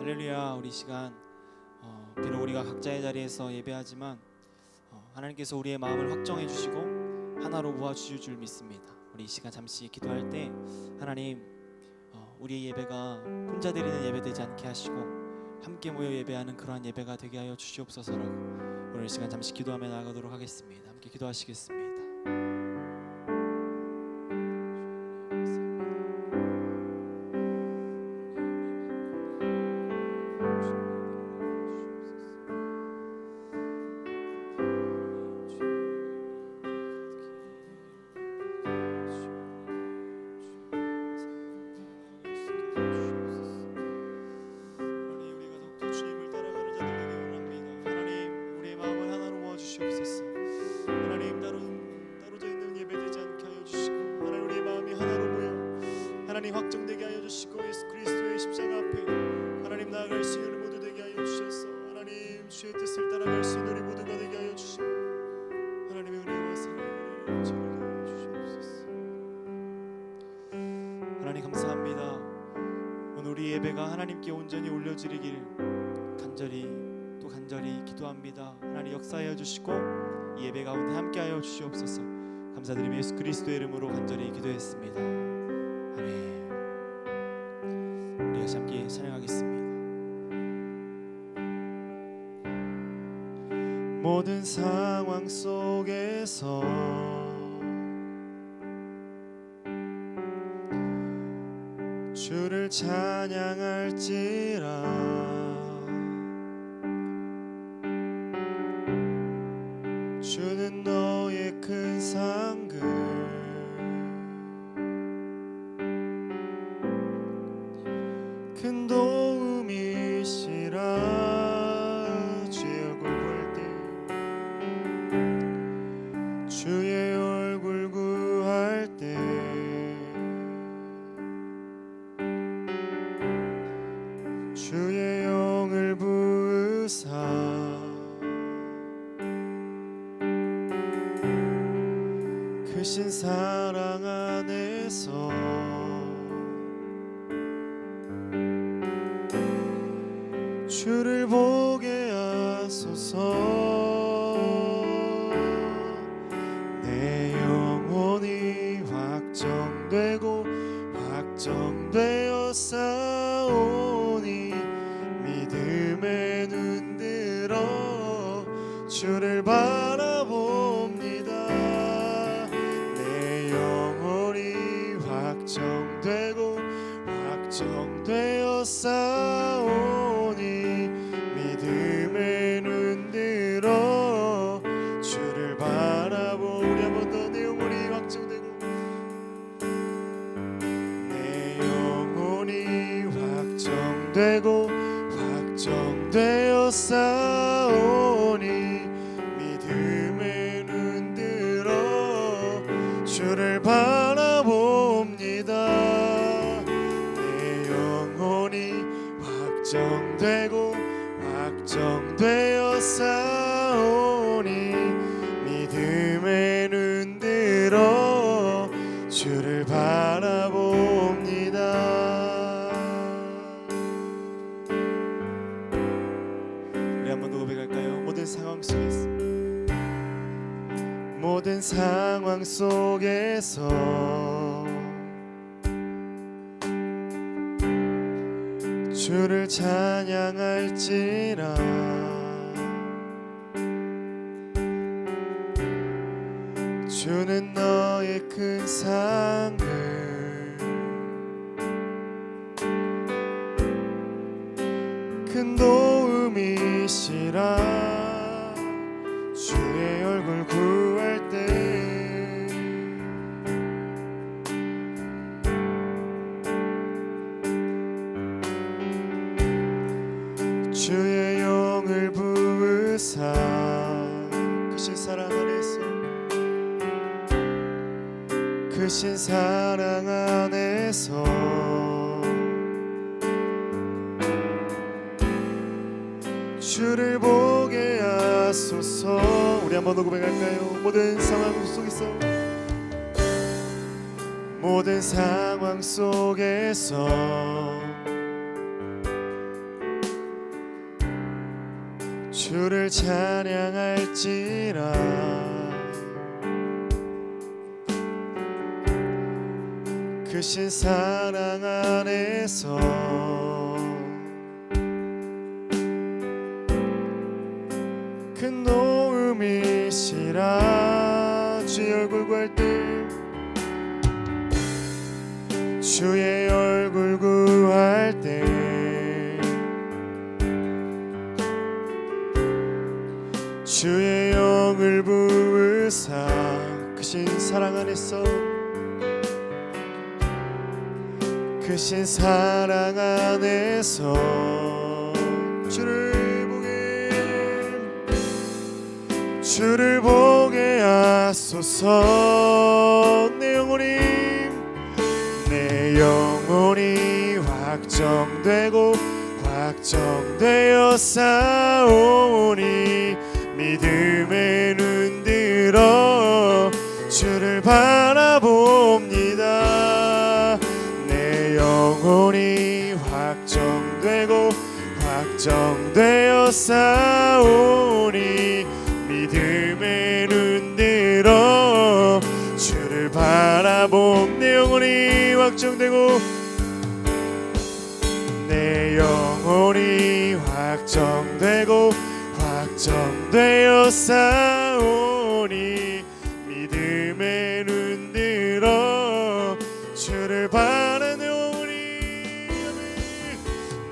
할렐루야. 우리 시간 비록 우리가 각자의 자리에서 예배하지만 하나님께서 우리의 마음을 확정해 주시고 하나로 모아주실 줄 믿습니다. 우리 이 시간 잠시 기도할 때 하나님 우리의 예배가 혼자 드리는 예배 되지 않게 하시고 함께 모여 예배하는 그러한 예배가 되게 하여 주시옵소서라고 오늘 이 시간 잠시 기도하며 나아가도록 하겠습니다. 함께 기도하시겠습니다. 하나님 확정되게 하여 주시고 예수 그리스도의 십자가 앞에 하나님 나아갈 수 있는 우리 모두 되게 하여 주셔서 하나님 주의 뜻을 따라갈 수 있는 우리 모두가 되게 하여 주시고 하나님의 은혜와 사랑을 저에게 주시옵소서. 하나님 감사합니다. 오늘 우리 예배가 하나님께 온전히 올려드리길 간절히 기도합니다. 하나님 역사하여 주시고 이 예배 가운데 함께하여 주시옵소서. 감사드리며 예수 그리스도의 이름으로 간절히 기도했습니다. 아멘. 우리 같이 함께 찬양하겠습니다. 모든 상황 속에서 주를 찬양할지라 주는 너의 큰 상급 큰 도움이시라 주의 얼굴 볼 때 주의 얼굴 구할 때 주의 영을 부으사 크신 사랑 안에서 주를 보게 하소서. 내 영혼이 확정되고 확정되어 싸우니 믿음에 눈들어 주를 바라봅니다. 내 영혼이 확정되고 확정되어 싸우니 믿음에 눈들어 주를 바라보. 우리 한 번 더. 내 영혼이 확정되고 내 영혼이 확정되고 확정되어 싸우니 믿음에 눈들어 주를 바라봅니다. 내 영혼이 확정되고 확정되어 싸우니 믿음에 눈들어 주를 바라봅니다. 우리 한 번 더 고백할까요? 모든 상황 속에서 모든 상황 속에서 주를 찬양할지라 주는 너의 큰 상급 큰 도움이시라 주의 얼굴 구할 때 주의 영을 부으사 크신 사랑 안에서 크신 사랑 안에서 주를 보게 하소서. 우리 한번 더 고백할까요? 모든 상황 속에서 모든 상황 속에서 주를 찬양할지라. 크신 사랑 안에서 큰 도움이시라. 주의 얼굴 구할 때, 주의 얼굴 구할 때 주의 영을 부으사 크신 사랑 안에서, 크신 사랑 안에서 주를 보게 하소서. 내 영혼이 확정되고 확정되어 싸우니 믿음의 눈 들어 주를 바라봅니다. 내 영혼이 확정되고 확정되어 싸우니 믿음의 눈 들어 주를 바라봄. 내 영혼이 확정되고 내 영혼이 확정되고 확정되어 싸우니 믿음의 눈 들어 주를 바라는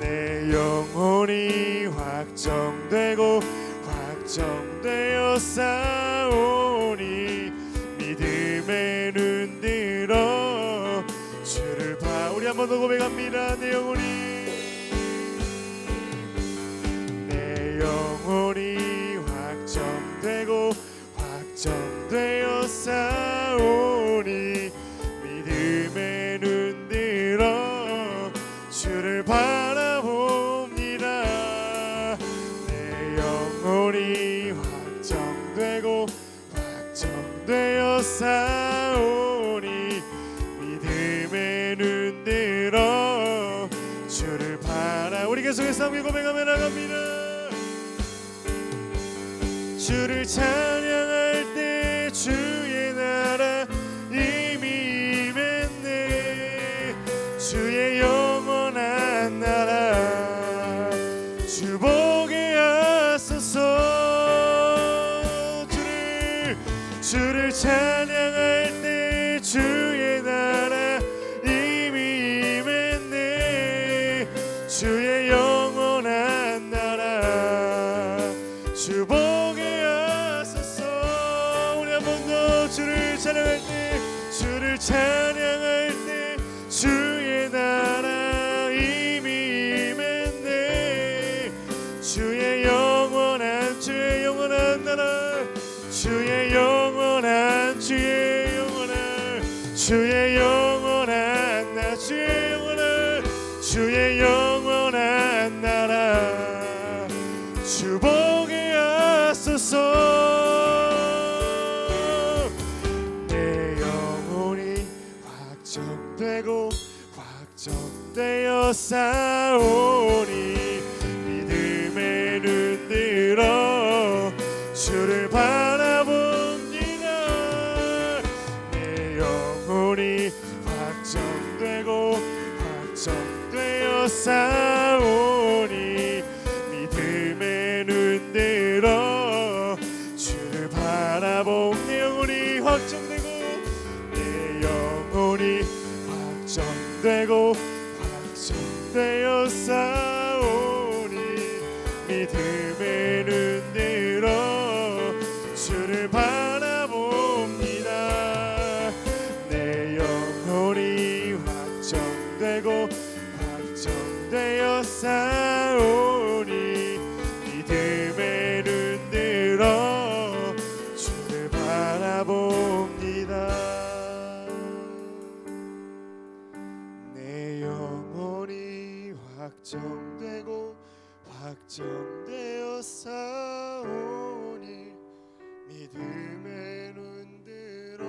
내 영혼이 확정되고 확정되어 싸우니 믿음의 눈 들어 주를 봐. 우리 한 번 더 고백합니다. 내 영혼이 확정되고 확정되어 싸우니 믿음의 눈 들어 주를 바라봅니다. 내 영혼이 확정되고 확정되어 싸우니 믿음의 눈 들어 주를 바라. 우리 계속해서 함께 고백하며 나갑니다. 주를 찬양할 때 주의 나라 이미 임했네. 주의 영원한 나라 주 보게 하소서. 주를 찬양할 때 주의 나라 이미 임했네. 주의 영원한 나라 주 보게 하소서. 우리 한 번 더 주를 찬양할 때 주의 나라 이미 임했네. 주의 영원한 나라 주의 영원한 나 주의 영원한 나라 주 보게 하소서. 내 영혼이 확정되고 확정되어 싸우니 믿음의 눈 들어 주를 바라봅니다. 내 영혼이 확정되고 확정되어 싸우니 믿음의 눈 들어 주를 바라보. 내 영혼이 확정되고 내 영혼이 확정되고 확정되어 싸우니 믿음의 눈 들어 주를 바라봅니다. 내 영혼이 확정되고 확정되어 싸우니 믿음의 눈 들어 주를 바라봅니다. 내 영혼이 확정되고 확정되어 싸우니 믿음의 눈 들어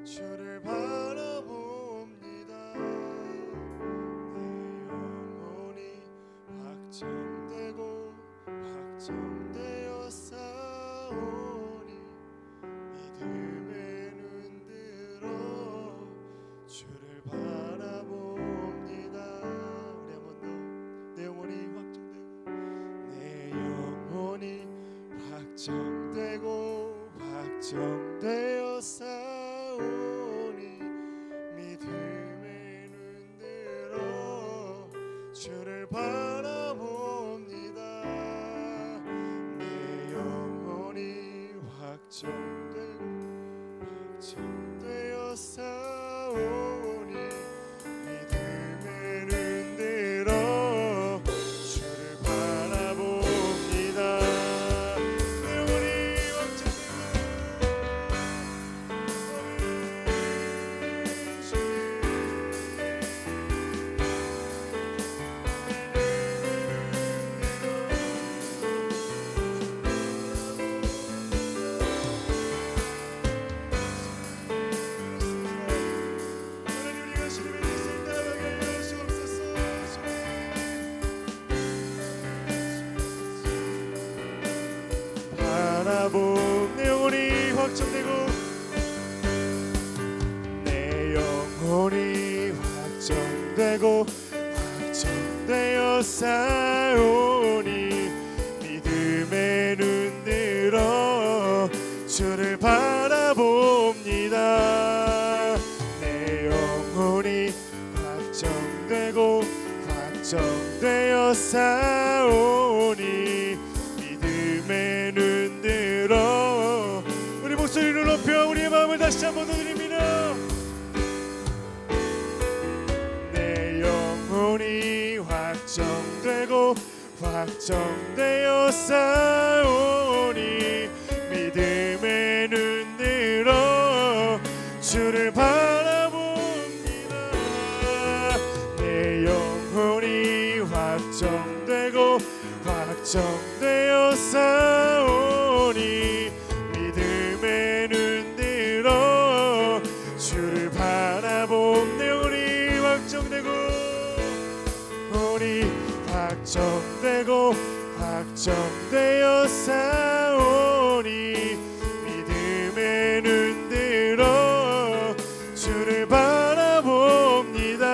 주를 바라봅니다. 내 영혼이 확정되고 확정되어 싸우니 믿음의 눈 들어 주를 바라봅니다. 우리 한 번 더. 내 영혼이 확정되고 확정되어 싸우니 믿음의 눈 들어 주를 바라봅니다. 내 영혼이 확정되어 싸우니 믿음의 눈 들어 주를 바라봅니다. 내 영혼이 내 영혼이 확정되고 내 영혼이 확정되고 확정되어 싸우니 믿음의 눈 들어 주를 바라봅니다. 내 영혼이 확정되고 확정되어 싸우니 믿음의 눈 들어 우리 목소리를 높여 우리의 마음을 다시 한번 더 드립니다. 내 영혼이 확정되고 확정되어 싸우니 믿음의 눈 들어 주를 바라봅니다. 내 영혼이 확정되고 확정되어 싸우니 믿음의 눈 들어 주를 바라봄. 내 영혼이 확정되고 우리 확정되고 확정되어 싸우니 믿음의 눈 들어 주를 바라봅니다.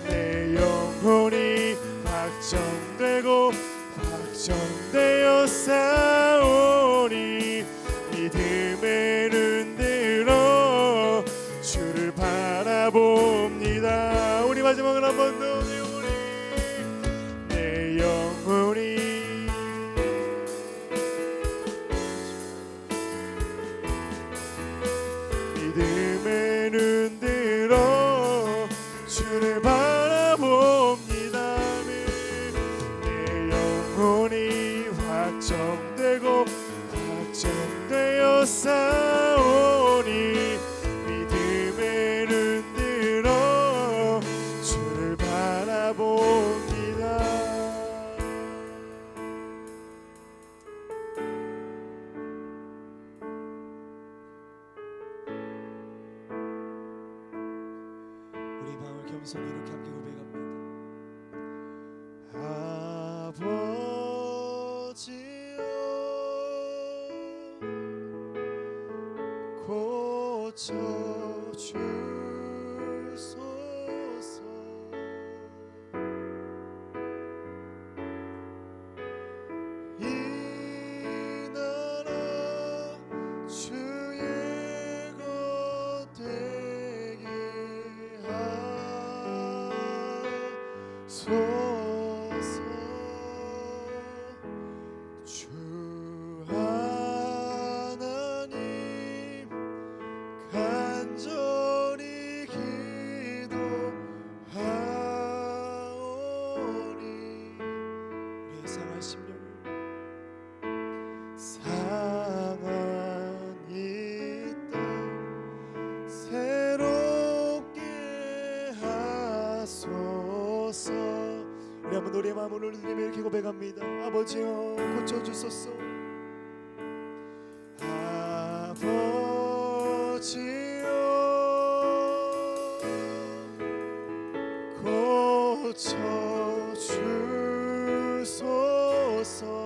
내 영혼이 확정되고 확정되어 싸우니 믿음의 눈 들어 주를 바라봅니다. 우리 마지막으로 한 번 더. 내 영혼이 믿음의 눈 들어 주를 바라봅니다. 내 영혼이 확정되고 확정되어 싸우니 믿음의 눈 들어 주를 바라봅니다. 우리 마음을 겸손히 이렇게 함께 고백합니다. 아버지여 고쳐주소서. 이 나라 주의 것 되게 하소서. 주 하나님 간절히 기도하오니 우리의 상한 심령을 상한 이 땅 새롭게 하소서. 우리 한번 우리의 마음을 올리며 이렇게 고백합니다. 아버지여 고쳐주소서. 아버지여 고쳐주소서.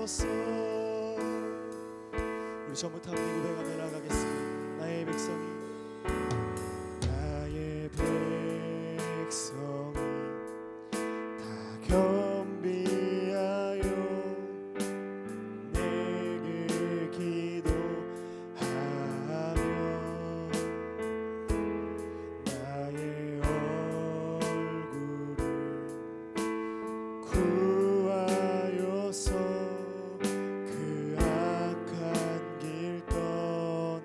주옵소서. 우리 전부 다 고백하며 나가겠습니다. 나의 백성이 다 겸비하여 내게 기도하며 나의 얼굴을 구하여서 그 악한 길 떠나며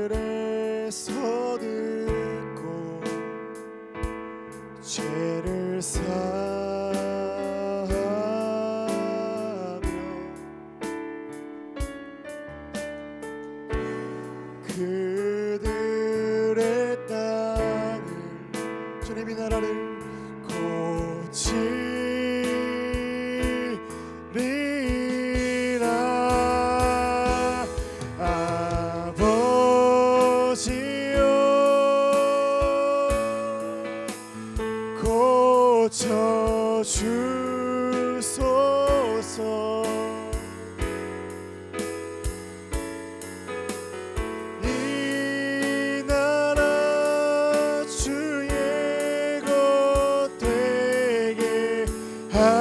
하늘에서 듣고 죄를 사하며 그들의 땅을 주님이 나라를 고치리라. 아버지여 고쳐주소서. 이 나라 주의 것 되게 하소서.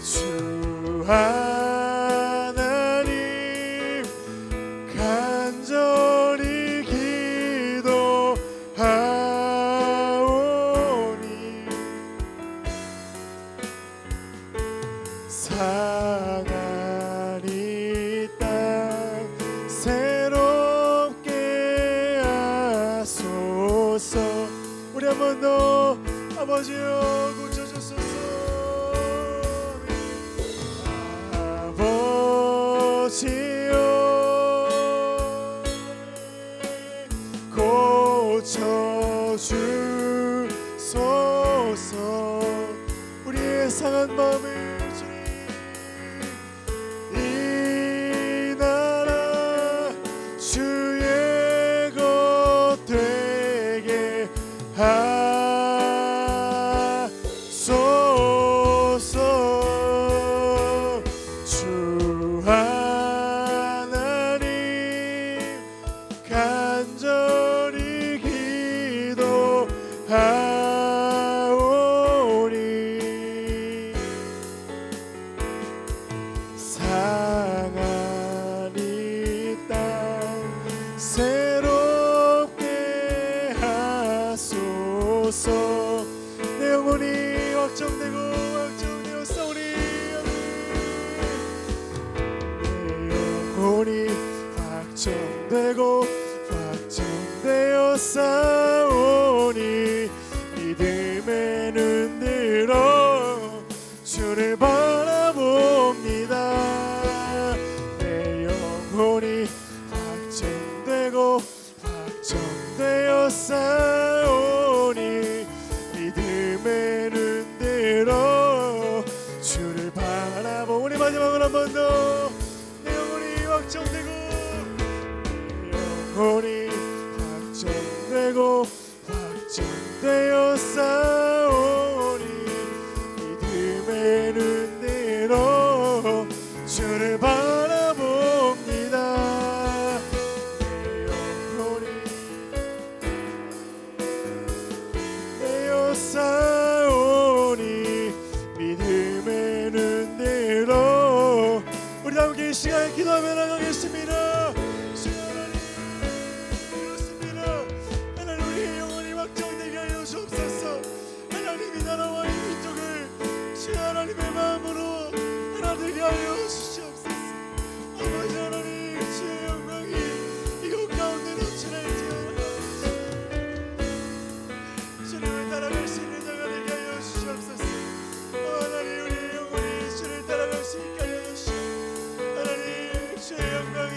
주 하나님 간절히 기도하오니 상한 이 땅 새롭게 하소서. 우리 한 번 더 아버지여 고쳐주소서. 아버지여 고쳐주소서. 우리의 상한 마음을 주님 이 나라 주의 것 되게 하소서. 주 하나님 간절히 기도하오니 상한 이 땅 새롭게 하소서. 내 영혼이 확정되고 확정되었사오니 내 영혼이 확정되고 확정되었사오니 믿음의 눈 들어 주를 바라봅니다. 내 영혼이 확정되고 확정되었사오니 믿음의 눈 들어 주를 바라보. 우리 마지막으로 한 번 더. 내 영혼이 확정되고 내 영혼이 확정되고 확정되었사오니 믿음의 눈 들어 주를 바라봅니다. 내 영혼이 되었사오니 믿음의 눈 들어. 우리 함께 이 시간에 기도하며 나가겠습니다. 하나님 그렇습니다. 하나님 우리의 영혼이 확정되게 하여 주옵소서. 하나님이 나라와 이 민족을 주 하나님의 마음으로 하나 되게 하여 주시옵소서. 아버지 하나님 주의 영광이 이곳 가운데 넘쳐날지어다. 주님을 따라갈 수 있는 자가 되게 하여 주시옵소서. 하나님 우리의 영혼이 주를 따라갈 수 있게 하여 주시옵소서. 하나님 주의 영광이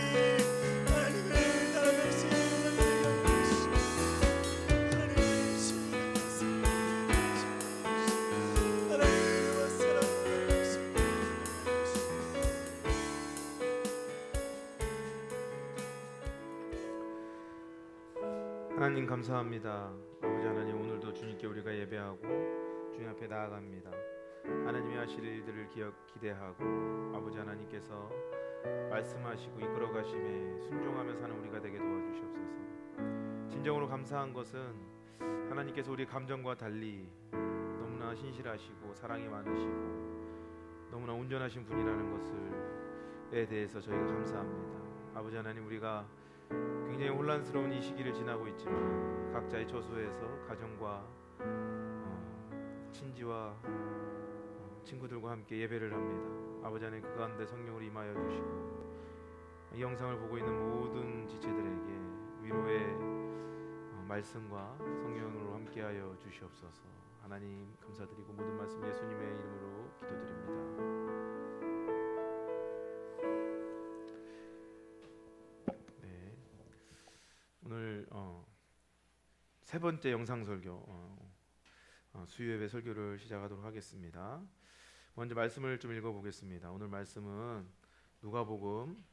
하나님 감사합니다. 아버지 하나님, 오늘도 주님께 우리가 예배하고 주님 앞에 나아갑니다. 하나님이 하실 일들을 기대하고 아버지 하나님께서 말씀하시고 이끌어 가심에 순종하며 사는 우리가 되게 도와주시옵소서. 진정으로 감사한 것은 하나님께서 우리 감정과 달리 너무나 신실하시고 사랑이 많으시고 너무나 온전하신 분이라는 것을에 대해서 저희가 감사합니다. 아버지 하나님, 우리가 굉장히 혼란스러운 이 시기를 지나고 있지만 각자의 처소에서 가정과 친지와 친구들과 함께 예배를 합니다. 아버지 하나님, 그 가운데 성령으로 임하여 주시고 이 영상을 보고 있는 모든 지체들에게 위로의 말씀과 성령으로 함께하여 주시옵소서. 하나님 감사드리고 모든 말씀 예수님의 이름으로 기도드립니다. 오늘 세 번째 영상 설교, 수요예배 설교를 시작하도록 하겠습니다. 먼저 말씀을 좀 읽어보겠습니다. 오늘 말씀은 누가복음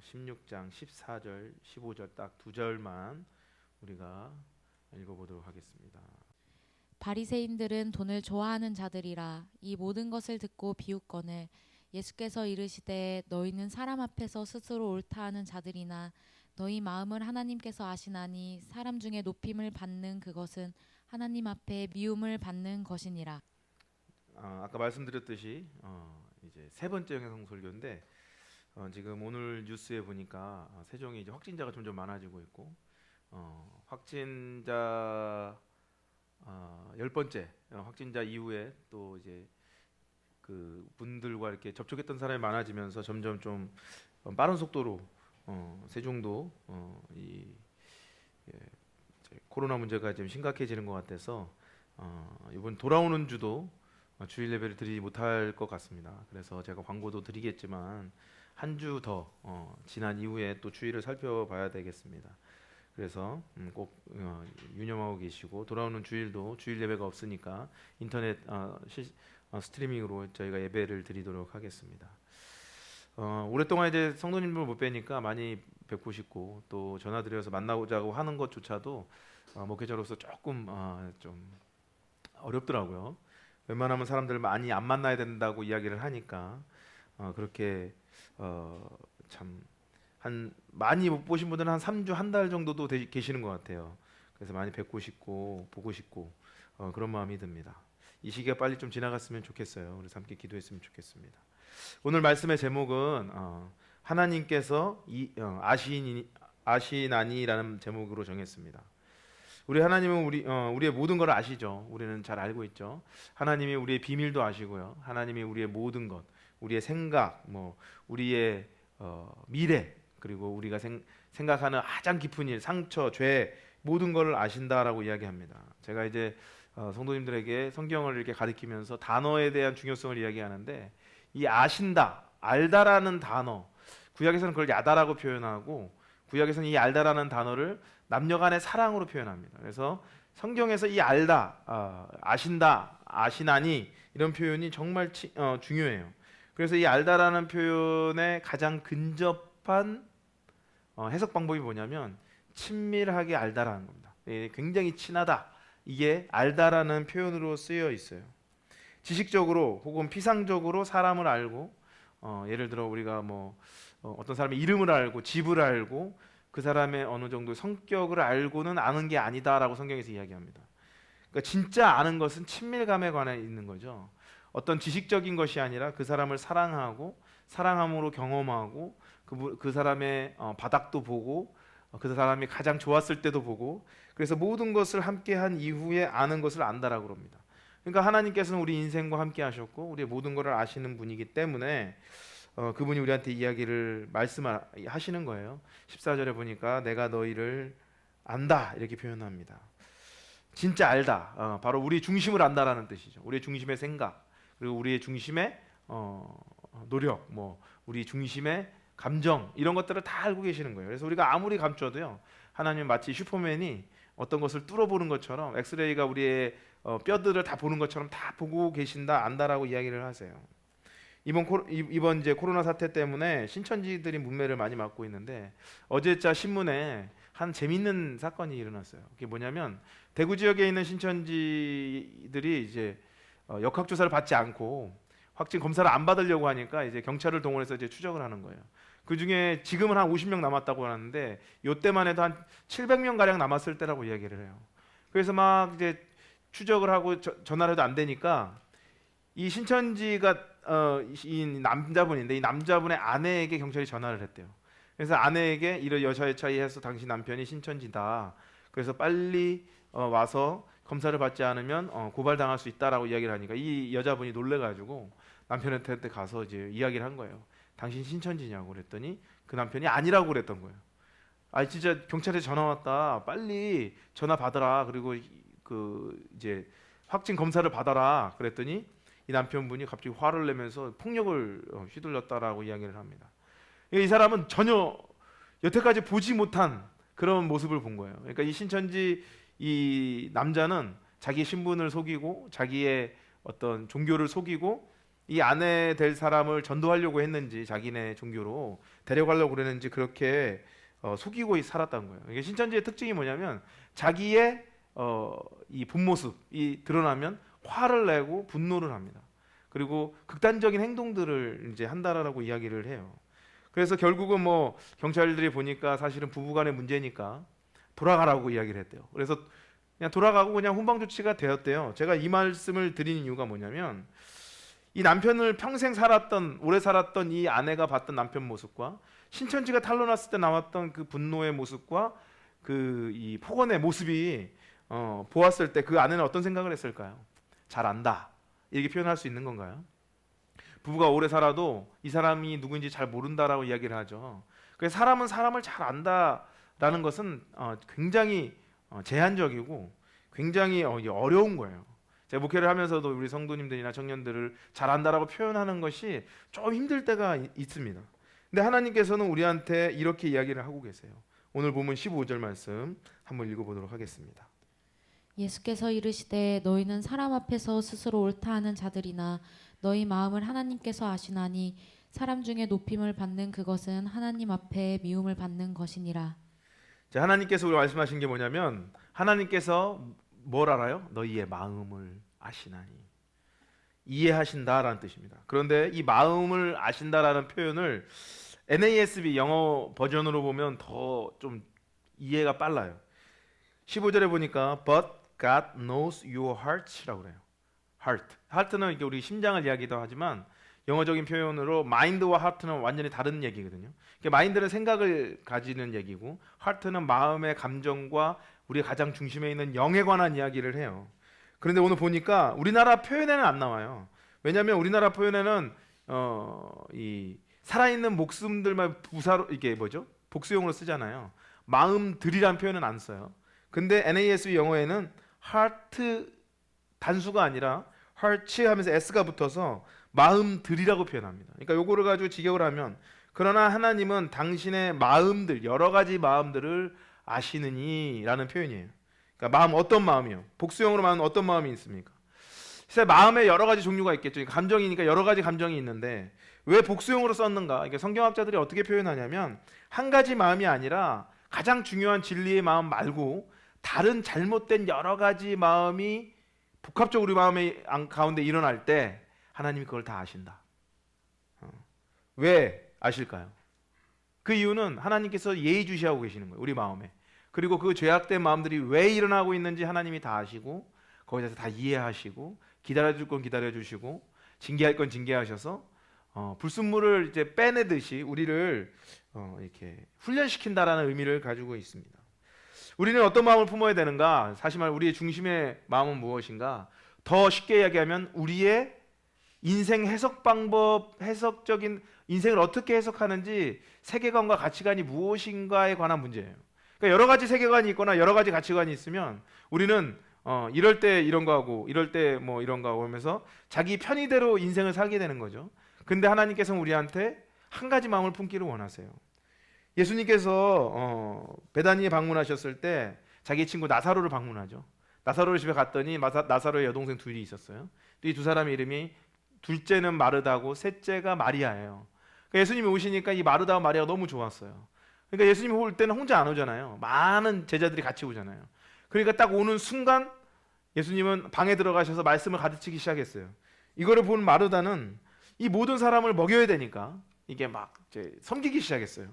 16장 14절, 15절 딱 두 절만 우리가 읽어보도록 하겠습니다. 바리새인들은 돈을 좋아하는 자들이라 이 모든 것을 듣고 비웃거늘 예수께서 이르시되 너희는 사람 앞에서 스스로 옳다 하는 자들이나 너희 마음을 하나님께서 아시나니 사람 중에 높임을 받는 그것은 하나님 앞에 미움을 받는 것이니라. 아까 말씀드렸듯이 이제 세 번째 영상 설교인데 지금 오늘 뉴스에 보니까 세종이 이제 확진자가 점점 많아지고 있고 확진자 10번째 확진자 이후에 또 이제 그 분들과 이렇게 접촉했던 사람이 많아지면서 점점 좀 빠른 속도로 세종도 코로나 문제가 좀 심각해지는 것 같아서 이번 돌아오는 주도 주일 예배를 드리지 못할 것 같습니다. 그래서 제가 광고도 드리겠지만 한 주 더 지난 이후에 또 주일을 살펴봐야 되겠습니다. 그래서 꼭 유념하고 계시고 돌아오는 주일도 주일 예배가 없으니까 인터넷 스트리밍으로 저희가 예배를 드리도록 하겠습니다. 오랫동안 이제 성도님들 못 뵈니까 많이 뵙고 싶고 또 전화드려서 만나자고 하는 것조차도 목회자로서 조금 좀 어렵더라고요. 웬만하면 사람들 많이 안 만나야 된다고 이야기를 하니까 그렇게 참 한 많이 못 보신 분들은 한 3주 한 달 정도도 계시는 것 같아요. 그래서 많이 뵙고 싶고 보고 싶고 그런 마음이 듭니다. 이 시기가 빨리 좀 지나갔으면 좋겠어요. 그래서 함께 기도했으면 좋겠습니다. 오늘 말씀의 제목은 하나님께서 아시나니라는 제목으로 정했습니다. 우리 하나님은 우리의 모든 걸 아시죠. 우리는 잘 알고 있죠. 하나님이 우리의 비밀도 아시고요. 하나님이 우리의 모든 것, 우리의 생각, 우리의 미래, 그리고 우리가 생각하는 가장 깊은 일, 상처, 죄 모든 걸 아신다라고 이야기합니다. 제가 이제 성도님들에게 성경을 이렇게 가르치면서 단어에 대한 중요성을 이야기하는데 이 아신다, 알다라는 단어, 구약에서는 그걸 야다라고 표현하고 구약에서는 이 알다라는 단어를 남녀간의 사랑으로 표현합니다. 그래서 성경에서 이 알다, 아신다, 아시나니 이런 표현이 정말 중요해요. 그래서 이 알다라는 표현의 가장 근접한 해석 방법이 뭐냐면 친밀하게 알다라는 겁니다. 굉장히 친하다. 이게 알다라는 표현으로 쓰여 있어요. 지식적으로 혹은 피상적으로 사람을 알고 예를 들어 우리가 어떤 사람의 이름을 알고 집을 알고 그 사람의 어느 정도 성격을 알고는 아는 게 아니다라고 성경에서 이야기합니다. 그러니까 진짜 아는 것은 친밀감에 관해 있는 거죠. 어떤 지식적인 것이 아니라 그 사람을 사랑하고 사랑함으로 경험하고 그 사람의 바닥도 보고 그 사람이 가장 좋았을 때도 보고 그래서 모든 것을 함께 한 이후에 아는 것을 안다라고 합니다. 그러니까 하나님께서는 우리 인생과 함께 하셨고 우리의 모든 것을 아시는 분이기 때문에 그분이 우리한테 이야기를 말씀하시는 거예요. 14절에 보니까 내가 너희를 안다 이렇게 표현합니다. 진짜 알다. 바로 우리 중심을 안다라는 뜻이죠. 우리의 중심의 생각 그리고 우리의 중심의 노력, 우리 중심의 감정 이런 것들을 다 알고 계시는 거예요. 그래서 우리가 아무리 감춰도요, 하나님은 마치 슈퍼맨이 어떤 것을 뚫어보는 것처럼 엑스레이가 우리의 뼈들을 다 보는 것처럼 다 보고 계신다, 안다라고 이야기를 하세요. 이번 이제 코로나 사태 때문에 신천지들이 문매를 많이 맞고 있는데 어제자 신문에 한 재밌는 사건이 일어났어요. 그게 뭐냐면 대구 지역에 있는 신천지들이 이제 역학 조사를 받지 않고 확진 검사를 안 받으려고 하니까 이제 경찰을 동원해서 이제 추적을 하는 거예요. 그 중에 지금은 한 50명 남았다고 하는데 요때만 해도 한 700명 가량 남았을 때라고 이야기를 해요. 그래서 막 이제 추적을 하고 전화를 해도 안 되니까 이 신천지가 이 남자분인데 이 남자분의 아내에게 경찰이 전화를 했대요. 그래서 아내에게 이런 여자의 차이해서 당신 남편이 신천지다. 그래서 빨리 와서 검사를 받지 않으면 고발당할 수 있다라고 이야기를 하니까 이 여자분이 놀래가지고 남편한테 가서 이제 이야기를 한 거예요. 당신 신천지냐고 그랬더니 그 남편이 아니라고 그랬던 거예요. 아 진짜 경찰에 전화 왔다. 빨리 전화 받아라. 그리고 그 이제 확진 검사를 받아라. 그랬더니 이 남편분이 갑자기 화를 내면서 폭력을 휘둘렀다라고 이야기를 합니다. 이 사람은 전혀 여태까지 보지 못한 그런 모습을 본 거예요. 그러니까 이 신천지 이 남자는 자기 신분을 속이고 자기의 어떤 종교를 속이고 이 아내 될 사람을 전도하려고 했는지 자기네 종교로 데려가려고 그랬는지 그렇게 속이고 살았다는 거예요. 이게 신천지의 특징이 뭐냐면 자기의 이 본 모습이 드러나면 화를 내고 분노를 합니다. 그리고 극단적인 행동들을 이제 한다라고 이야기를 해요. 그래서 결국은 뭐 경찰들이 보니까 사실은 부부간의 문제니까 돌아가라고 이야기를 했대요. 그래서 그냥 돌아가고 그냥 훈방 조치가 되었대요. 제가 이 말씀을 드리는 이유가 뭐냐면 이 남편을 평생 살았던 오래 살았던 이 아내가 봤던 남편 모습과 신천지가 탄로났을 때 나왔던 그 분노의 모습과 그 이 폭언의 모습이 보았을 때 그 아내는 어떤 생각을 했을까요? 잘 안다 이렇게 표현할 수 있는 건가요? 부부가 오래 살아도 이 사람이 누구인지 잘 모른다라고 이야기를 하죠. 그래서 사람은 사람을 잘 안다라는 것은 굉장히 제한적이고 굉장히 어려운 거예요. 제가 목회를 하면서도 우리 성도님들이나 청년들을 잘 안다라고 표현하는 것이 좀 힘들 때가 있습니다. 근데 하나님께서는 우리한테 이렇게 이야기를 하고 계세요. 오늘 보면 15절 말씀 한번 읽어보도록 하겠습니다. 예수께서 이르시되 너희는 사람 앞에서 스스로 옳다 하는 자들이나 너희 마음을 하나님께서 아시나니 사람 중에 높임을 받는 그것은 하나님 앞에 미움을 받는 것이니라. 자, 하나님께서 우리 말씀하신 게 뭐냐면 하나님께서 뭘 알아요? 너희의 마음을 아시나니 이해하신다라는 뜻입니다. 그런데 이 마음을 아신다라는 표현을 NASB 영어 버전으로 보면 더 좀 이해가 빨라요. 15절에 보니까 But God knows your hearts라고 그래요. heart는 이렇게 우리 심장을 이야기도 하지만 영어적인 표현으로 mind와 heart는 완전히 다른 얘기거든요. mind는 생각을 가지는 얘기고 heart는 마음의 감정과 우리 가장 중심에 있는 영에 관한 이야기를 해요. 그런데 오늘 보니까 우리나라 표현에는 안 나와요. 왜냐하면 우리나라 표현에는 이 살아있는 목숨들만 부사로 이게 뭐죠? 복수용으로 쓰잖아요. 마음들이란 표현은 안 써요. 근데 NASB 영어에는 heart 단수가 아니라 hearts 하면서 s가 붙어서 마음들이라고 표현합니다. 그러니까 요거를 가지고 직역을 하면 그러나 하나님은 당신의 마음들 여러 가지 마음들을 아시느니라는 표현이에요. 그러니까 마음 어떤 마음이요? 복수형으로 말하면 어떤 마음이 있습니까? 사실 마음에 여러 가지 종류가 있겠죠. 감정이니까 여러 가지 감정이 있는데 왜 복수형으로 썼는가? 그러니까 성경학자들이 어떻게 표현하냐면 한 가지 마음이 아니라 가장 중요한 진리의 마음 말고 다른 잘못된 여러 가지 마음이 복합적으로 우리 마음의 가운데 일어날 때 하나님이 그걸 다 아신다. 왜 아실까요? 그 이유는 하나님께서 예의주시하고 계시는 거예요. 우리 마음에. 그리고 그 죄악된 마음들이 왜 일어나고 있는지 하나님이 다 아시고 거기서 다 이해하시고 기다려줄 건 기다려주시고 징계할 건 징계하셔서 불순물을 이제 빼내듯이 우리를 이렇게 훈련시킨다라는 의미를 가지고 있습니다. 우리는 어떤 마음을 품어야 되는가? 사실 말 우리의 중심의 마음은 무엇인가? 더 쉽게 이야기하면 우리의 인생 해석 방법, 해석적인 인생을 어떻게 해석하는지 세계관과 가치관이 무엇인가에 관한 문제예요. 그러니까 여러 가지 세계관이 있거나 여러 가지 가치관이 있으면 우리는 이럴 때 이런 거 하고 이럴 때 뭐 이런 거 하고 하면서 자기 편의대로 인생을 살게 되는 거죠. 근데 하나님께서는 우리한테 한 가지 마음을 품기를 원하세요. 예수님께서 베다니에 방문하셨을 때 자기 친구 나사로를 방문하죠. 나사로 집에 갔더니 나사로의 여동생 둘이 있었어요. 이 두 사람의 이름이 둘째는 마르다고 셋째가 마리아예요. 그러니까 예수님이 오시니까 이 마르다와 마리아가 너무 좋았어요. 그러니까 예수님이 올 때는 혼자 안 오잖아요. 많은 제자들이 같이 오잖아요. 그러니까 딱 오는 순간 예수님은 방에 들어가셔서 말씀을 가르치기 시작했어요. 이거를 본 마르다는 이 모든 사람을 먹여야 되니까 이게 막 이제 섬기기 시작했어요.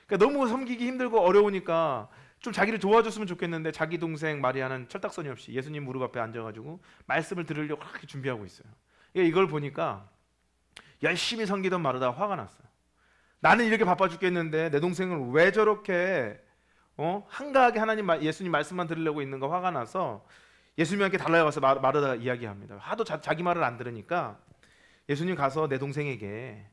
그러니까 너무 섬기기 힘들고 어려우니까 좀 자기를 도와줬으면 좋겠는데 자기 동생 마리아는 철딱서니 없이 예수님 무릎 앞에 앉아가지고 말씀을 들으려고 그렇게 준비하고 있어요. 이걸 보니까 열심히 섬기던 마르다가 화가 났어요. 나는 이렇게 바빠 죽겠는데 내 동생은 왜 저렇게 한가하게 예수님 말씀만 들으려고 있는가 화가 나서 예수님께 달려가서 마르다가 이야기합니다. 하도 자기 말을 안 들으니까 예수님 가서 내 동생에게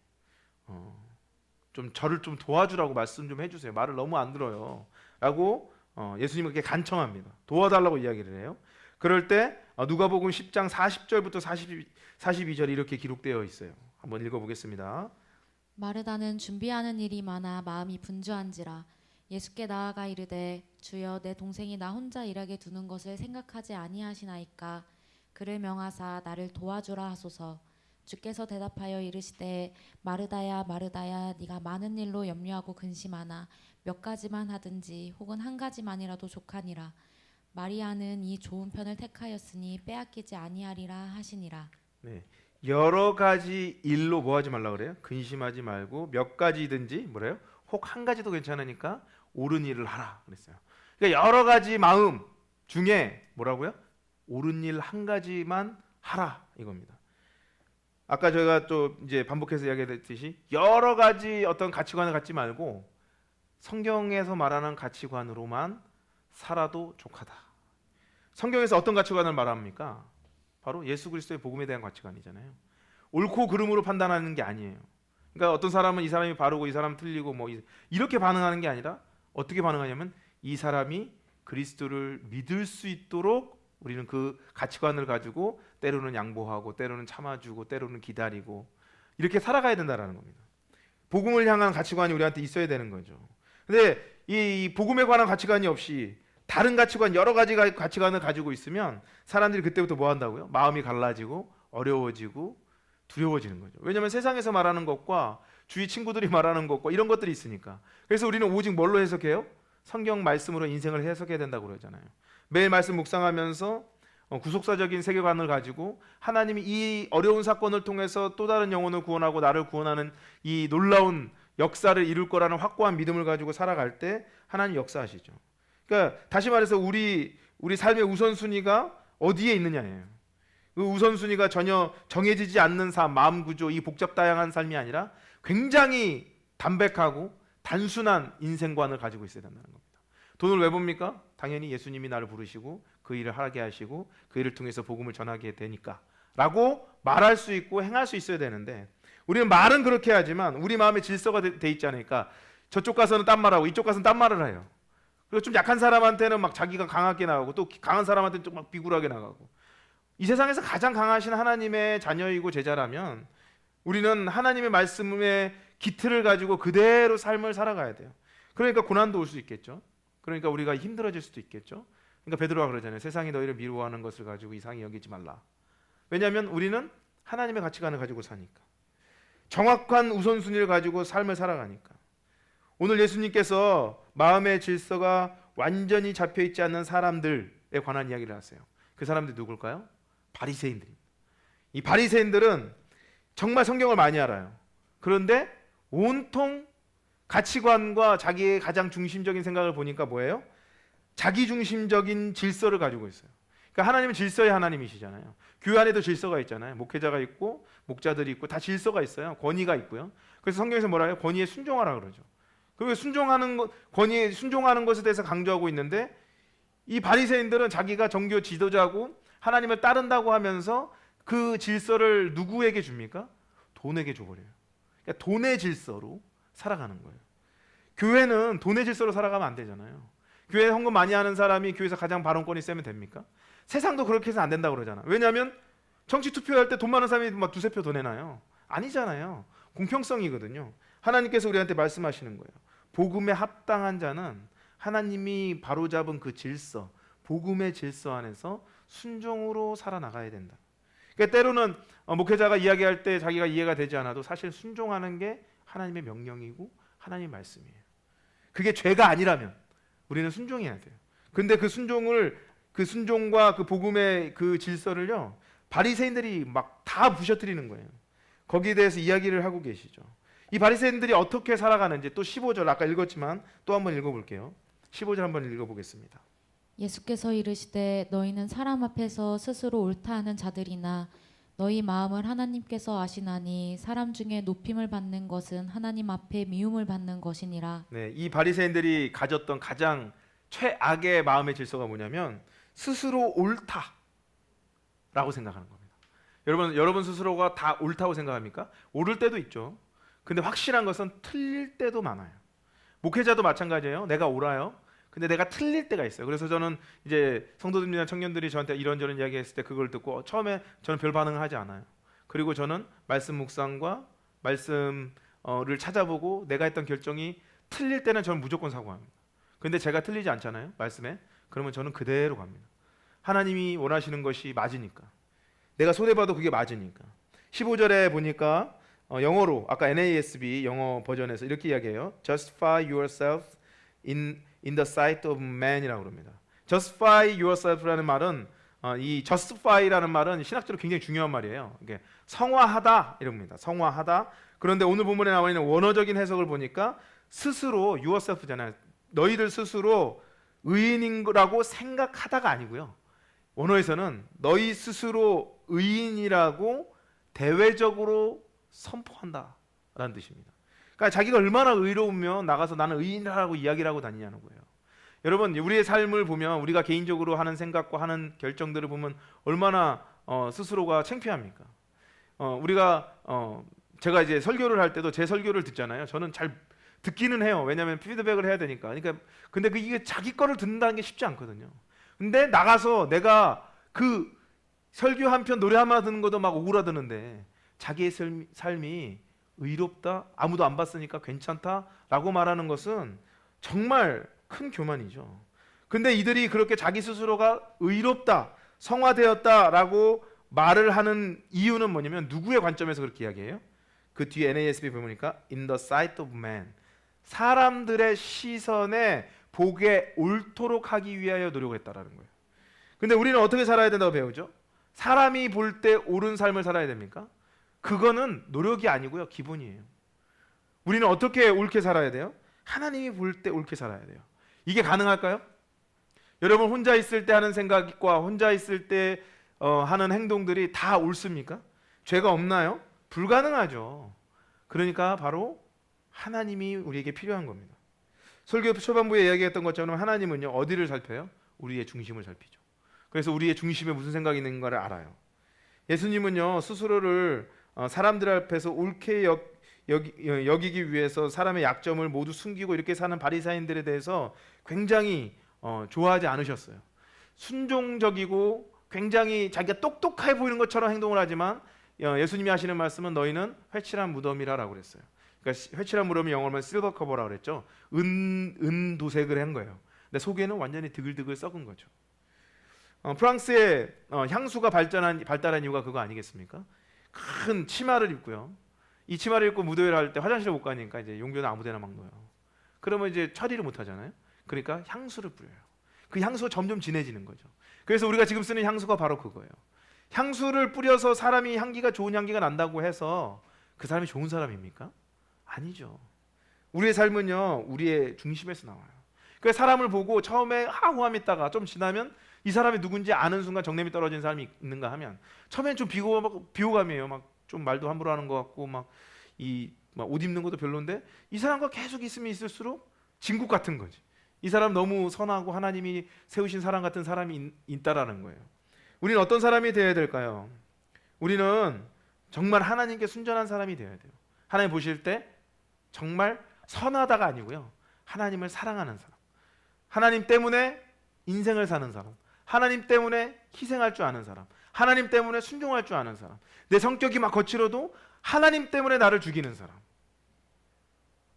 좀 저를 좀 도와주라고 말씀 좀 해주세요. 말을 너무 안 들어요. 라고 예수님에게 간청합니다. 도와달라고 이야기를 해요. 그럴 때 누가복음 10장 40절부터 42절 이렇게 기록되어 있어요. 한번 읽어보겠습니다. 마르다는 준비하는 일이 많아 마음이 분주한지라 예수께 나아가 이르되 주여 내 동생이 나 혼자 일하게 두는 것을 생각하지 아니하시나이까 그를 명하사 나를 도와주라 하소서. 주께서 대답하여 이르시되 마르다야 마르다야 네가 많은 일로 염려하고 근심하나 몇 가지만 하든지 혹은 한 가지만이라도 족하니라. 마리아는 이 좋은 편을 택하였으니 빼앗기지 아니하리라 하시니라. 네, 여러 가지 일로 뭐 하지 말라 그래요? 근심하지 말고 몇 가지든지 뭐래요? 혹 한 가지도 괜찮으니까 옳은 일을 하라 그랬어요. 그러니까 여러 가지 마음 중에 뭐라고요? 옳은 일 한 가지만 하라 이겁니다. 아까 저희가 또 이제 반복해서 이야기했듯이 여러 가지 어떤 가치관을 갖지 말고 성경에서 말하는 가치관으로만 살아도 족하다. 성경에서 어떤 가치관을 말합니까? 바로 예수 그리스도의 복음에 대한 가치관이잖아요. 옳고 그름으로 판단하는 게 아니에요. 그러니까 어떤 사람은 이 사람이 바르고 이 사람은 틀리고 뭐 이렇게 반응하는 게 아니라 어떻게 반응하냐면 이 사람이 그리스도를 믿을 수 있도록 우리는 그 가치관을 가지고 때로는 양보하고 때로는 참아주고 때로는 기다리고 이렇게 살아가야 된다라는 겁니다. 복음을 향한 가치관이 우리한테 있어야 되는 거죠. 근데 이 복음에 관한 가치관이 없이 다른 가치관 여러 가지 가치관을 가지고 있으면 사람들이 그때부터 뭐 한다고요? 마음이 갈라지고 어려워지고 두려워지는 거죠. 왜냐하면 세상에서 말하는 것과 주위 친구들이 말하는 것과 이런 것들이 있으니까. 그래서 우리는 오직 뭘로 해석해요? 성경 말씀으로 인생을 해석해야 된다고 그러잖아요. 매일 말씀 묵상하면서 구속사적인 세계관을 가지고 하나님이 이 어려운 사건을 통해서 또 다른 영혼을 구원하고 나를 구원하는 이 놀라운 역사를 이룰 거라는 확고한 믿음을 가지고 살아갈 때 하나님 역사하시죠. 그러니까 다시 말해서 우리 삶의 우선순위가 어디에 있느냐예요. 그 우선순위가 전혀 정해지지 않는 삶, 마음 구조, 이 복잡다양한 삶이 아니라 굉장히 담백하고 단순한 인생관을 가지고 있어야 된다는 겁니다. 돈을 왜 봅니까? 당연히 예수님이 나를 부르시고 그 일을 하게 하시고 그 일을 통해서 복음을 전하게 되니까 라고 말할 수 있고 행할 수 있어야 되는데 우리는 말은 그렇게 하지만 우리 마음에 질서가 돼 있지 않으니까 저쪽 가서는 딴 말하고 이쪽 가서는 딴 말을 해요. 그리고 좀 약한 사람한테는 막 자기가 강하게 나가고 또 강한 사람한테는 좀 막 비굴하게 나가고 이 세상에서 가장 강하신 하나님의 자녀이고 제자라면 우리는 하나님의 말씀의 기틀을 가지고 그대로 삶을 살아가야 돼요. 그러니까 고난도 올 수 있겠죠. 그러니까 우리가 힘들어질 수도 있겠죠. 그러니까 베드로가 그러잖아요. 세상이 너희를 미워하는 것을 가지고 이상히 여기지 말라. 왜냐하면 우리는 하나님의 가치관을 가지고 사니까. 정확한 우선순위를 가지고 삶을 살아가니까. 오늘 예수님께서 마음의 질서가 완전히 잡혀있지 않는 사람들에 관한 이야기를 하세요. 그 사람들이 누굴까요? 바리새인들입니다. 이 바리새인들은 정말 성경을 많이 알아요. 그런데 온통 가치관과 자기의 가장 중심적인 생각을 보니까 뭐예요? 자기 중심적인 질서를 가지고 있어요. 그러니까 하나님은 질서의 하나님이시잖아요. 교회 안에도 질서가 있잖아요. 목회자가 있고 목자들이 있고 다 질서가 있어요. 권위가 있고요. 그래서 성경에서 뭐라 해요? 권위에 순종하라 그러죠. 그 순종하는 것, 권위에 순종하는 것에 대해서 강조하고 있는데 이 바리새인들은 자기가 종교 지도자고 하나님을 따른다고 하면서 그 질서를 누구에게 줍니까? 돈에게 줘버려요. 그러니까 돈의 질서로 살아가는 거예요. 교회는 돈의 질서로 살아가면 안 되잖아요. 교회 헌금 많이 하는 사람이 교회에서 가장 발언권이 세면 됩니까? 세상도 그렇게 해서 안 된다고 그러잖아. 왜냐하면 정치 투표할 때 돈 많은 사람이 막 두세 표 더 내나요? 아니잖아요. 공평성이거든요. 하나님께서 우리한테 말씀하시는 거예요. 복음에 합당한 자는 하나님이 바로잡은 그 질서, 복음의 질서 안에서 순종으로 살아나가야 된다. 그러니까 때로는 목회자가 이야기할 때 자기가 이해가 되지 않아도 사실 순종하는 게 하나님의 명령이고 하나님의 말씀이에요. 그게 죄가 아니라면 우리는 순종해야 돼요. 근데 그 순종과 그 복음의 그 질서를요, 바리새인들이 막 다 부셔뜨리는 거예요. 거기에 대해서 이야기를 하고 계시죠. 이 바리새인들이 어떻게 살아가는지 또 15절 아까 읽었지만 또 한번 읽어볼게요. 15절 한번 읽어보겠습니다. 예수께서 이르시되 너희는 사람 앞에서 스스로 옳다 하는 자들이나 너희 마음을 하나님께서 아시나니 사람 중에 높임을 받는 것은 하나님 앞에 미움을 받는 것이니라. 네, 이 바리새인들이 가졌던 가장 최악의 마음의 질서가 뭐냐면 스스로 옳다라고 생각하는 겁니다. 여러분 스스로가 다 옳다고 생각합니까? 옳을 때도 있죠. 근데 확실한 것은 틀릴 때도 많아요. 목회자도 마찬가지예요. 내가 옳아요. 근데 내가 틀릴 때가 있어요. 그래서 저는 이제 성도들이나 청년들이 저한테 이런저런 이야기했을 때 그걸 듣고 처음에 저는 별 반응을 하지 않아요. 그리고 저는 말씀 묵상과 말씀을 찾아보고 내가 했던 결정이 틀릴 때는 저는 무조건 사고합니다. 근데 제가 틀리지 않잖아요, 말씀에. 그러면 저는 그대로 갑니다. 하나님이 원하시는 것이 맞으니까. 내가 손해봐도 그게 맞으니까. 15절에 보니까 영어로 아까 NASB 영어 버전에서 이렇게 이야기해요. Justify yourself in the sight of man이라고 합니다. Justify yourself라는 말은 이 justify라는 말은 신학적으로 굉장히 중요한 말이에요. 이게 성화하다 이럽니다. 성화하다. 그런데 오늘 본문에 나와 있는 원어적인 해석을 보니까 스스로 yourself잖아요. 너희들 스스로 의인이라고 생각하다가 아니고요. 원어에서는 너희 스스로 의인이라고 대외적으로 선포한다라는 뜻입니다. 그러니까 자기가 얼마나 의로우면 나가서 나는 의인이라고 이야기를 하고 다니냐는 거예요. 여러분, 우리의 삶을 보면 우리가 개인적으로 하는 생각과 하는 결정들을 보면 얼마나 스스로가 창피합니까? 제가 이제 설교를 할 때도 제 설교를 듣잖아요. 저는 잘 듣기는 해요. 왜냐하면 피드백을 해야 되니까. 그러니까 근데 이게 자기 거를 듣는다는 게 쉽지 않거든요. 근데 나가서 내가 그 설교 한 편 노래 하나 듣는 것도 막 오그라드는데 자기의 삶이 의롭다, 아무도 안 봤으니까 괜찮다라고 말하는 것은 정말 큰 교만이죠. 근데 이들이 그렇게 자기 스스로가 의롭다, 성화되었다라고 말을 하는 이유는 뭐냐면 누구의 관점에서 그렇게 이야기해요? 그 뒤에 NASB 보니까 in the sight of man, 사람들의 시선에 보게 옳도록 하기 위하여 노력했다라는 거예요. 근데 우리는 어떻게 살아야 된다고 배우죠? 사람이 볼 때 옳은 삶을 살아야 됩니까? 그거는 노력이 아니고요, 기본이에요. 우리는 어떻게 옳게 살아야 돼요? 하나님이 볼 때 옳게 살아야 돼요. 이게 가능할까요? 여러분 혼자 있을 때 하는 생각과 혼자 있을 때 하는 행동들이 다 옳습니까? 죄가 없나요? 불가능하죠. 그러니까 바로 하나님이 우리에게 필요한 겁니다. 설교 초반부에 이야기했던 것처럼 하나님은요, 어디를 살펴요? 우리의 중심을 살피죠. 그래서 우리의 중심에 무슨 생각이 있는가를 알아요. 예수님은요, 스스로를 사람들 앞에서 옳게 여기기 위해서 사람의 약점을 모두 숨기고 이렇게 사는 바리새인들에 대해서 굉장히 좋아하지 않으셨어요. 순종적이고 굉장히 자기가 똑똑해 보이는 것처럼 행동을 하지만 예수님이 하시는 말씀은 너희는 회칠한 무덤이라고 그랬어요. 그러니까 회칠한 무덤이 영어로는 실버 커버라고 그랬죠. 은 도색을 한 거예요. 근데 속에는 완전히 드글드글 썩은 거죠. 프랑스의 향수가 발달한 이유가 그거 아니겠습니까? 큰 치마를 입고요. 이 치마를 입고 무도회를 할 때 화장실에 못 가니까 이제 용변을 아무데나 막 넣어요. 그러면 이제 처리를 못 하잖아요. 그러니까 향수를 뿌려요. 그 향수가 점점 진해지는 거죠. 그래서 우리가 지금 쓰는 향수가 바로 그거예요. 향수를 뿌려서 사람이 좋은 향기가 난다고 해서 그 사람이 좋은 사람입니까? 아니죠. 우리의 삶은요, 우리의 중심에서 나와요. 그래서 사람을 보고 처음에 호감 있다가 좀 지나면 이 사람이 누군지 아는 순간 정냄이 떨어지는 사람이 있는가 하면 처음엔 좀 비호감이에요. 막 좀 말도 함부로 하는 것 같고 막 옷 입는 것도 별론데 이 사람과 계속 있으면 있을수록 진국 같은 거지. 이 사람 너무 선하고 하나님이 세우신 사람 같은 사람이 있다라는 거예요. 우리는 어떤 사람이 되어야 될까요? 우리는 정말 하나님께 순전한 사람이 되어야 돼요. 하나님 보실 때 정말 선하다가 아니고요, 하나님을 사랑하는 사람, 하나님 때문에 인생을 사는 사람, 하나님 때문에 희생할 줄 아는 사람, 하나님 때문에 순종할 줄 아는 사람, 내 성격이 막 거칠어도 하나님 때문에 나를 죽이는 사람.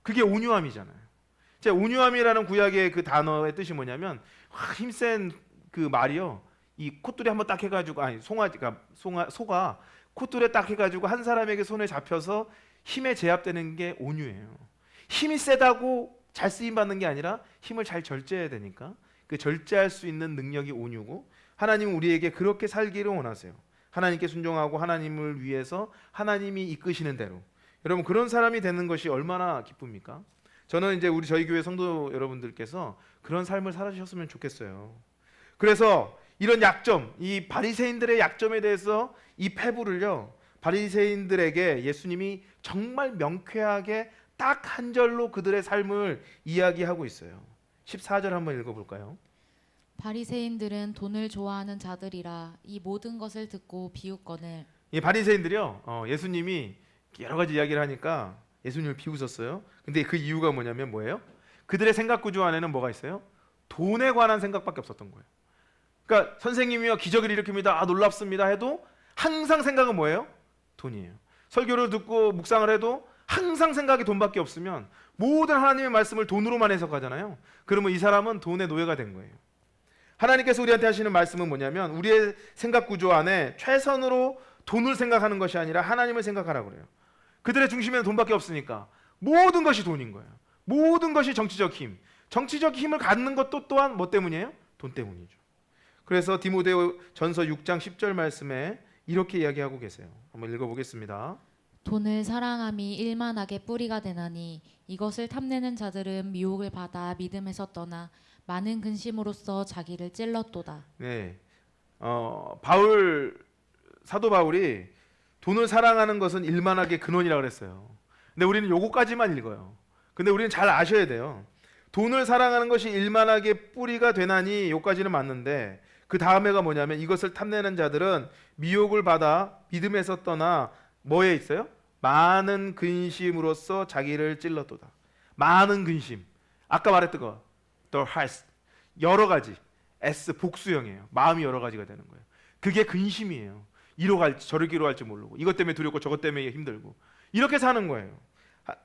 그게 온유함이잖아요. 온유함이라는 구약의 그 단어의 뜻이 뭐냐면 힘센 그 말이요, 이 콧줄에 한번 딱 해가지고 소가 콧줄에 딱 해가지고 한 사람에게 손에 잡혀서 힘에 제압되는 게 온유예요. 힘이 세다고 잘 쓰임 받는 게 아니라 힘을 잘 절제해야 되니까 그 절제할 수 있는 능력이 온유고 하나님은 우리에게 그렇게 살기를 원하세요. 하나님께 순종하고 하나님을 위해서 하나님이 이끄시는 대로. 여러분 그런 사람이 되는 것이 얼마나 기쁩니까? 저는 이제 저희 교회 성도 여러분들께서 그런 삶을 살아주셨으면 좋겠어요. 그래서 이런 약점, 이 바리새인들의 약점에 대해서 이 패부를요, 바리새인들에게 예수님이 정말 명쾌하게 딱 한 절로 그들의 삶을 이야기하고 있어요. 14절 한번 읽어볼까요? 바리새인들은 돈을 좋아하는 자들이라 이 모든 것을 듣고 비웃거늘. 이 바리새인들이요, 예수님이 여러 가지 이야기를 하니까 예수님을 비웃었어요. 근데 그 이유가 뭐예요? 그들의 생각 구조 안에는 뭐가 있어요? 돈에 관한 생각밖에 없었던 거예요. 그러니까 선생님이요 기적을 일으킵니다. 아 놀랍습니다 해도 항상 생각은 뭐예요? 돈이에요. 설교를 듣고 묵상을 해도 항상 생각이 돈밖에 없으면 모든 하나님의 말씀을 돈으로만 해석하잖아요. 그러면 이 사람은 돈의 노예가 된 거예요. 하나님께서 우리한테 하시는 말씀은 뭐냐면 우리의 생각 구조 안에 최선으로 돈을 생각하는 것이 아니라 하나님을 생각하라고 그래요. 그들의 중심에는 돈밖에 없으니까 모든 것이 돈인 거예요. 모든 것이 정치적 힘. 정치적 힘을 갖는 것도 또한 뭐 때문이에요? 돈 때문이죠. 그래서 디모데 전서 6장 10절 말씀에 이렇게 이야기하고 계세요. 한번 읽어보겠습니다. 돈을 사랑함이 일만하게 뿌리가 되나니 이것을 탐내는 자들은 미혹을 받아 믿음에서 떠나 많은 근심으로써 자기를 찔렀도다. 네, 사도 바울이 돈을 사랑하는 것은 일만하게 근원이라고 그랬어요. 근데 우리는 요거까지만 읽어요. 근데 우리는 잘 아셔야 돼요. 돈을 사랑하는 것이 일만하게 뿌리가 되나니 요까지는 맞는데 그 다음에가 뭐냐면 이것을 탐내는 자들은 미혹을 받아 믿음에서 떠나 뭐에 있어요? 많은 근심으로써 자기를 찔렀도다. 많은 근심. 아까 말했던 거 the heart 여러 가지 S 복수형이에요. 마음이 여러 가지가 되는 거예요. 그게 근심이에요. 이로 갈지 저리기로 할지 모르고 이것 때문에 두렵고 저것 때문에 힘들고 이렇게 사는 거예요.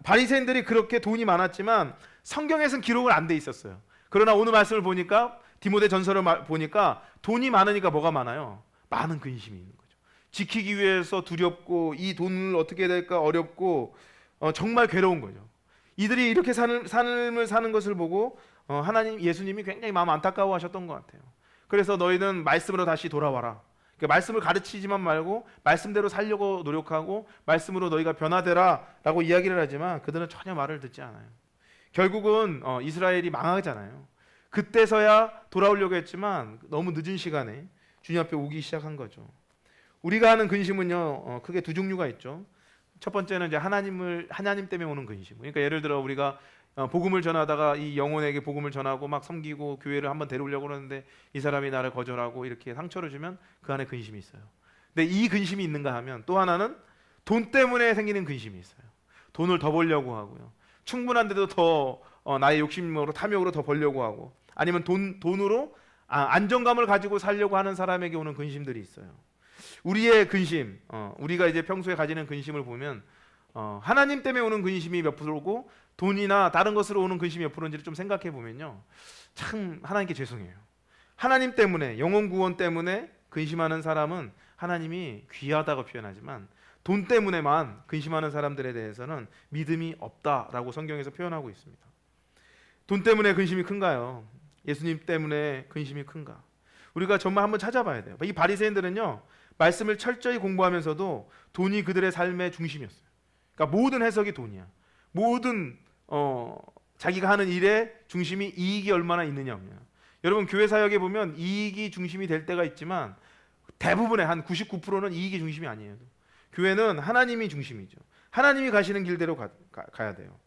바리새인들이 그렇게 돈이 많았지만 성경에서는 기록은 안 돼 있었어요. 그러나 오늘 말씀을 보니까 디모데 전서를 보니까 돈이 많으니까 뭐가 많아요? 많은 근심이 있는 거죠. 지키기 위해서 두렵고 이 돈을 어떻게 해야 될까 어렵고 정말 괴로운 거죠. 이들이 이렇게 삶을 사는 것을 보고 예수님이 굉장히 마음 안타까워하셨던 것 같아요. 그래서 너희는 말씀으로 다시 돌아와라. 그러니까 말씀을 가르치지만 말고 말씀대로 살려고 노력하고 말씀으로 너희가 변화되라 라고 이야기를 하지만 그들은 전혀 말을 듣지 않아요. 결국은 이스라엘이 망하잖아요. 그때서야 돌아오려고 했지만 너무 늦은 시간에 주님 앞에 오기 시작한 거죠. 우리가 하는 근심은요 크게 두 종류가 있죠. 첫 번째는 이제 하나님 때문에 오는 근심. 그러니까 예를 들어 우리가 복음을 전하다가 이 영혼에게 복음을 전하고 막 섬기고 교회를 한번 데려오려고 그러는데 이 사람이 나를 거절하고 이렇게 상처를 주면 그 안에 근심이 있어요. 근데 이 근심이 있는가 하면 또 하나는 돈 때문에 생기는 근심이 있어요. 돈을 더 벌려고 하고요. 충분한데도 더 나의 욕심으로 탐욕으로 더 벌려고 하고 아니면 돈으로 안정감을 가지고 살려고 하는 사람에게 오는 근심들이 있어요. 우리의 근심, 우리가 이제 평소에 가지는 근심을 보면 하나님 때문에 오는 근심이 몇 프로고 돈이나 다른 것으로 오는 근심이 몇 프로인지를 좀 생각해 보면요, 참 하나님께 죄송해요. 하나님 때문에 영혼 구원 때문에 근심하는 사람은 하나님이 귀하다고 표현하지만 돈 때문에만 근심하는 사람들에 대해서는 믿음이 없다라고 성경에서 표현하고 있습니다. 돈 때문에 근심이 큰가요? 예수님 때문에 근심이 큰가? 우리가 정말 한번 찾아봐야 돼요. 이 바리새인들은요 말씀을 철저히 공부하면서도 돈이 그들의 삶의 중심이었어요. 그러니까 모든 해석이 돈이야. 모든 자기가 하는 일의 중심이 이익이 얼마나 있느냐 없냐. 여러분 교회 사역에 보면 이익이 중심이 될 때가 있지만 대부분의 한 99%는 이익이 중심이 아니에요. 교회는 하나님이 중심이죠. 하나님이 가시는 길대로 가야 돼요.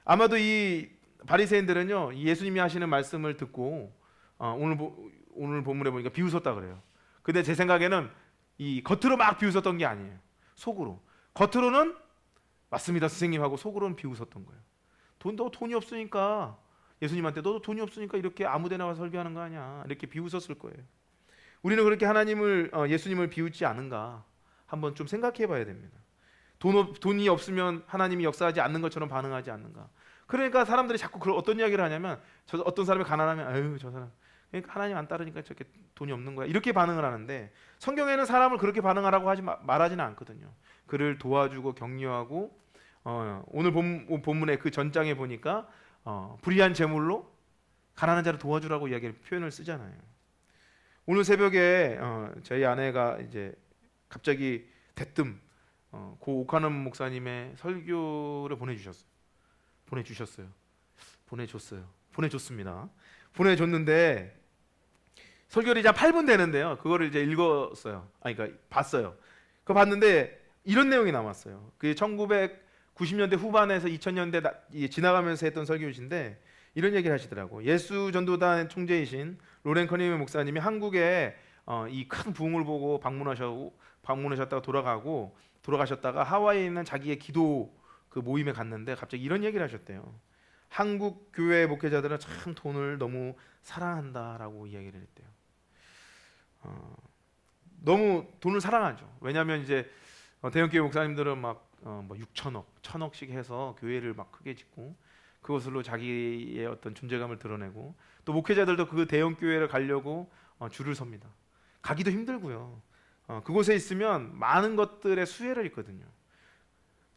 아마도 이 바리새인들은요 예수님이 하시는 말씀을 듣고 오늘 본문에 보니까 비웃었다 그래요. 근데 제 생각에는 이 겉으로 막 비웃었던 게 아니에요. 속으로. 겉으로는 맞습니다 선생님 하고 속으로는 비웃었던 거예요. 너 돈이 없으니까 예수님한테 너도 돈이 없으니까 이렇게 아무데나 와서 설교하는 거 아니야. 이렇게 비웃었을 거예요. 우리는 그렇게 예수님을 비웃지 않은가 한번 좀 생각해 봐야 됩니다. 돈이 없으면 하나님이 역사하지 않는 것처럼 반응하지 않는가. 그러니까 사람들이 자꾸 어떤 이야기를 하냐면 어떤 사람이 가난하면 아유 저 사람 그러니까 하나님 안 따르니까 저렇게 돈이 없는 거야 이렇게 반응을 하는데 성경에는 사람을 그렇게 반응하라고 말하지는 않거든요. 그를 도와주고 격려하고 오늘 본문의 그 전장에 보니까 불의한 재물로 가난한 자를 도와주라고 이야기를 표현을 쓰잖아요. 오늘 새벽에 저희 아내가 이제 갑자기 대뜸 고 오카노 목사님의 설교를 보내줬습니다. 보내줬는데 설교를 이제 8분 되는데요. 그거를 이제 읽었어요. 그러니까 봤어요. 그거 봤는데 이런 내용이 남았어요. 그게 1990년대 후반에서 2000년대 지나가면서 했던 설교이신데 이런 얘기를 하시더라고. 예수 전도단 총재이신 로렌 커니맨 목사님이 한국에 이 큰 부흥을 보고 방문하셨다가 돌아가셨다가 하와이에 있는 자기의 기도 그 모임에 갔는데 갑자기 이런 얘기를 하셨대요. 한국 교회 목회자들은 참 돈을 너무 사랑한다라고 이야기를 했대요. 너무 돈을 사랑하죠. 왜냐하면 이제 대형 교회 목사님들은 막 뭐 6천억, 1,000억씩 해서 교회를 막 크게 짓고 그것으로 자기의 어떤 존재감을 드러내고 또 목회자들도 그 대형 교회를 가려고 줄을 섭니다. 가기도 힘들고요. 그곳에 있으면 많은 것들의 수혜를 있거든요.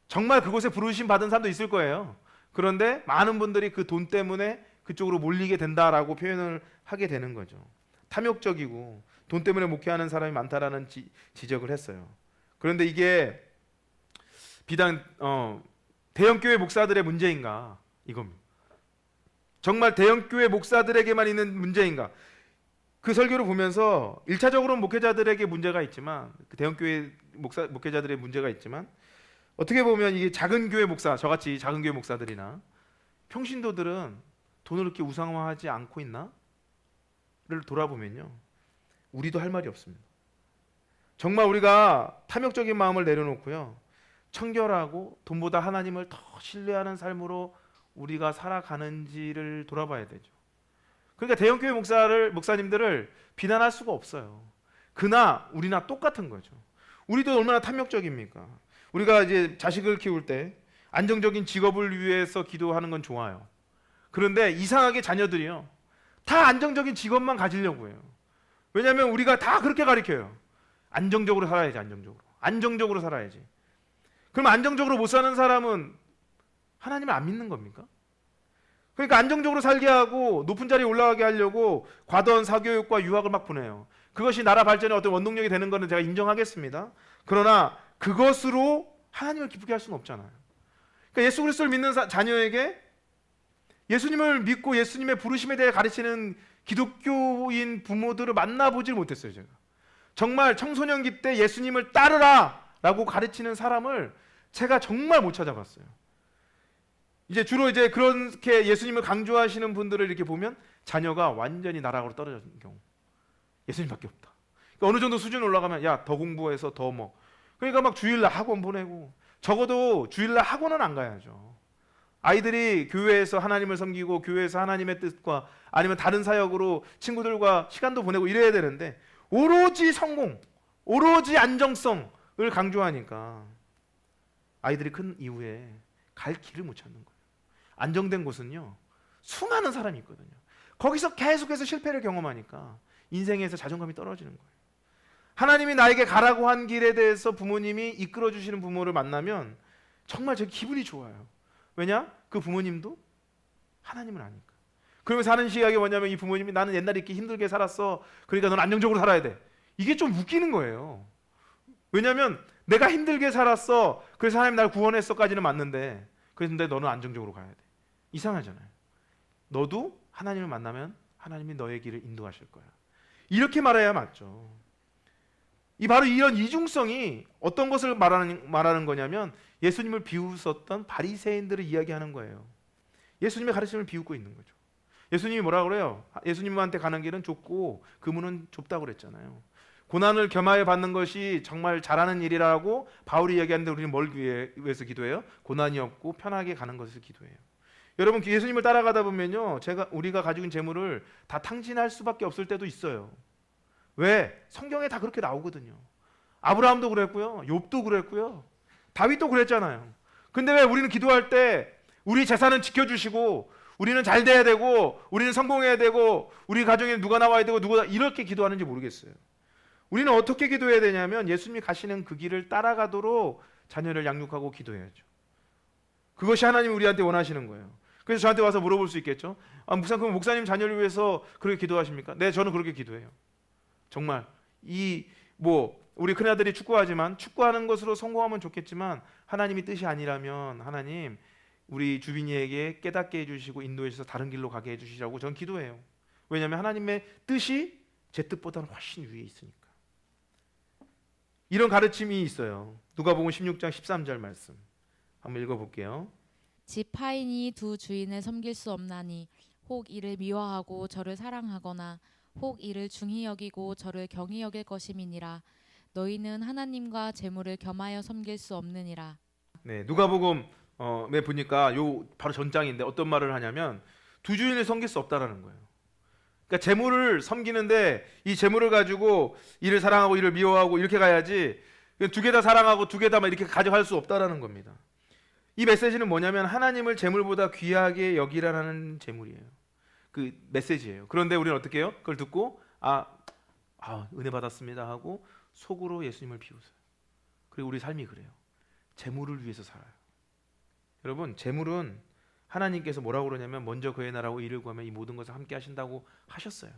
정말 그곳에 부르심 받은 사람도 있을 거예요. 그런데 많은 분들이 그 돈 때문에 그쪽으로 몰리게 된다라고 표현을 하게 되는 거죠. 탐욕적이고 돈 때문에 목회하는 사람이 많다라는 지적을 했어요. 그런데 이게 비단 대형 교회 목사들의 문제인가? 이겁니다. 정말 대형 교회 목사들에게만 있는 문제인가? 그 설교를 보면서 1차적으로는 목회자들에게 문제가 있지만 그 대형 교회 목회자들의 문제가 있지만 어떻게 보면 이게 작은 교회 목사, 저같이 작은 교회 목사들이나 평신도들은 돈을 그렇게 우상화하지 않고 있나를 돌아보면요, 우리도 할 말이 없습니다. 정말 우리가 탐욕적인 마음을 내려놓고요, 청결하고 돈보다 하나님을 더 신뢰하는 삶으로 우리가 살아가는지를 돌아봐야 되죠. 그러니까 대형 교회 목사님들을 비난할 수가 없어요. 그나 우리나 똑같은 거죠. 우리도 얼마나 탐욕적입니까? 우리가 이제 자식을 키울 때 안정적인 직업을 위해서 기도하는 건 좋아요. 그런데 이상하게 자녀들이요, 다 안정적인 직업만 가지려고 해요. 왜냐하면 우리가 다 그렇게 가르쳐요. 안정적으로 살아야지, 안정적으로 살아야지. 그럼 안정적으로 못 사는 사람은 하나님을 안 믿는 겁니까? 그러니까 안정적으로 살게 하고 높은 자리에 올라가게 하려고 과도한 사교육과 유학을 막 보내요. 그것이 나라 발전의 어떤 원동력이 되는 것은 제가 인정하겠습니다. 그러나 그것으로 하나님을 기쁘게 할 수는 없잖아요. 그러니까 예수 그리스도를 믿는 자녀에게 예수님을 믿고 예수님의 부르심에 대해 가르치는 기독교인 부모들을 만나보질 못했어요. 제가 정말 청소년기 때 예수님을 따르라 라고 가르치는 사람을 제가 정말 못 찾아봤어요. 이제 주로 이제 그렇게 예수님을 강조하시는 분들을 이렇게 보면 자녀가 완전히 나락으로 떨어지는 경우, 예수님밖에 없다. 그러니까 어느 정도 수준 올라가면 야, 더 공부해서 더 뭐, 그러니까 막 주일날 학원 보내고, 적어도 주일날 학원은 안 가야죠. 아이들이 교회에서 하나님을 섬기고 교회에서 하나님의 뜻과 아니면 다른 사역으로 친구들과 시간도 보내고 이래야 되는데 오로지 성공, 오로지 안정성을 강조하니까 아이들이 큰 이후에 갈 길을 못 찾는 거예요. 안정된 곳은요, 수많은 사람이 있거든요. 거기서 계속해서 실패를 경험하니까 인생에서 자존감이 떨어지는 거예요. 하나님이 나에게 가라고 한 길에 대해서 부모님이 이끌어 주시는 부모를 만나면 정말 제 기분이 좋아요. 왜냐? 그 부모님도 하나님을 아니까. 그러면서 하는 시각이 뭐냐면 이 부모님이 나는 옛날에 이렇게 힘들게 살았어, 그러니까 넌 안정적으로 살아야 돼. 이게 좀 웃기는 거예요. 왜냐하면 내가 힘들게 살았어, 그래서 하나님 날 구원했어까지는 맞는데, 그런데 너는 안정적으로 가야 돼. 이상하잖아요. 너도 하나님을 만나면 하나님이 너의 길을 인도하실 거야. 이렇게 말해야 맞죠. 바로 이런 이중성이 어떤 것을 말하는 거냐면 예수님을 비웃었던 바리새인들을 이야기하는 거예요. 예수님의 가르침을 비웃고 있는 거죠. 예수님이 뭐라고 그래요? 예수님한테 가는 길은 좁고 그 문은 좁다고 그랬잖아요. 고난을 겸하여 받는 것이 정말 잘하는 일이라고 바울이 이야기하는데 우리는 뭘 위해서 기도해요? 고난이 없고 편하게 가는 것을 기도해요. 여러분, 예수님을 따라가다 보면요, 우리가 가지고 있는 재물을 다 탕진할 수밖에 없을 때도 있어요. 왜? 성경에 다 그렇게 나오거든요. 아브라함도 그랬고요, 욥도 그랬고요, 다윗도 그랬잖아요. 근데 왜 우리는 기도할 때 우리 재산은 지켜주시고 우리는 잘 돼야 되고 우리는 성공해야 되고 우리 가정에 누가 나와야 되고 누가 이렇게 기도하는지 모르겠어요. 우리는 어떻게 기도해야 되냐면 예수님이 가시는 그 길을 따라가도록 자녀를 양육하고 기도해야죠. 그것이 하나님이 우리한테 원하시는 거예요. 그래서 저한테 와서 물어볼 수 있겠죠. 목사님, 그럼 목사님 자녀를 위해서 그렇게 기도하십니까? 네, 저는 그렇게 기도해요. 정말 우리 큰아들이 축구하지만 축구하는 것으로 성공하면 좋겠지만 하나님이 뜻이 아니라면 하나님 우리 주빈이에게 깨닫게 해주시고 인도해 주셔서 다른 길로 가게 해주시라고 저는 기도해요. 왜냐하면 하나님의 뜻이 제 뜻보다는 훨씬 위에 있으니까. 이런 가르침이 있어요. 누가복음 16장 13절 말씀 한번 읽어볼게요. 집 하인이 두 주인을 섬길 수 없나니 혹 이를 미워하고 저를 사랑하거나 혹 이를 중히 여기고 저를 경히 여길 것임이니라. 너희는 하나님과 재물을 겸하여 섬길 수 없느니라. 네, 누가복음에 보니까 요 바로 전장인데 어떤 말을 하냐면 두 주인을 섬길 수 없다라는 거예요. 그러니까 재물을 섬기는데 이 재물을 가지고 이를 사랑하고 이를 미워하고 이렇게 가야지 두 개 다 사랑하고 두 개 다 막 이렇게 가져갈 수 없다라는 겁니다. 이 메시지는 뭐냐면 하나님을 재물보다 귀하게 여기라는 재물이에요. 그 메시지예요. 그런데 우리는 어떻게 해요? 그걸 듣고 은혜 받았습니다 하고 속으로 예수님을 비웃어요. 그리고 우리 삶이 그래요. 재물을 위해서 살아요. 여러분, 재물은 하나님께서 뭐라고 그러냐면 먼저 그의 나라고 일을 구하면 이 모든 것을 함께 하신다고 하셨어요.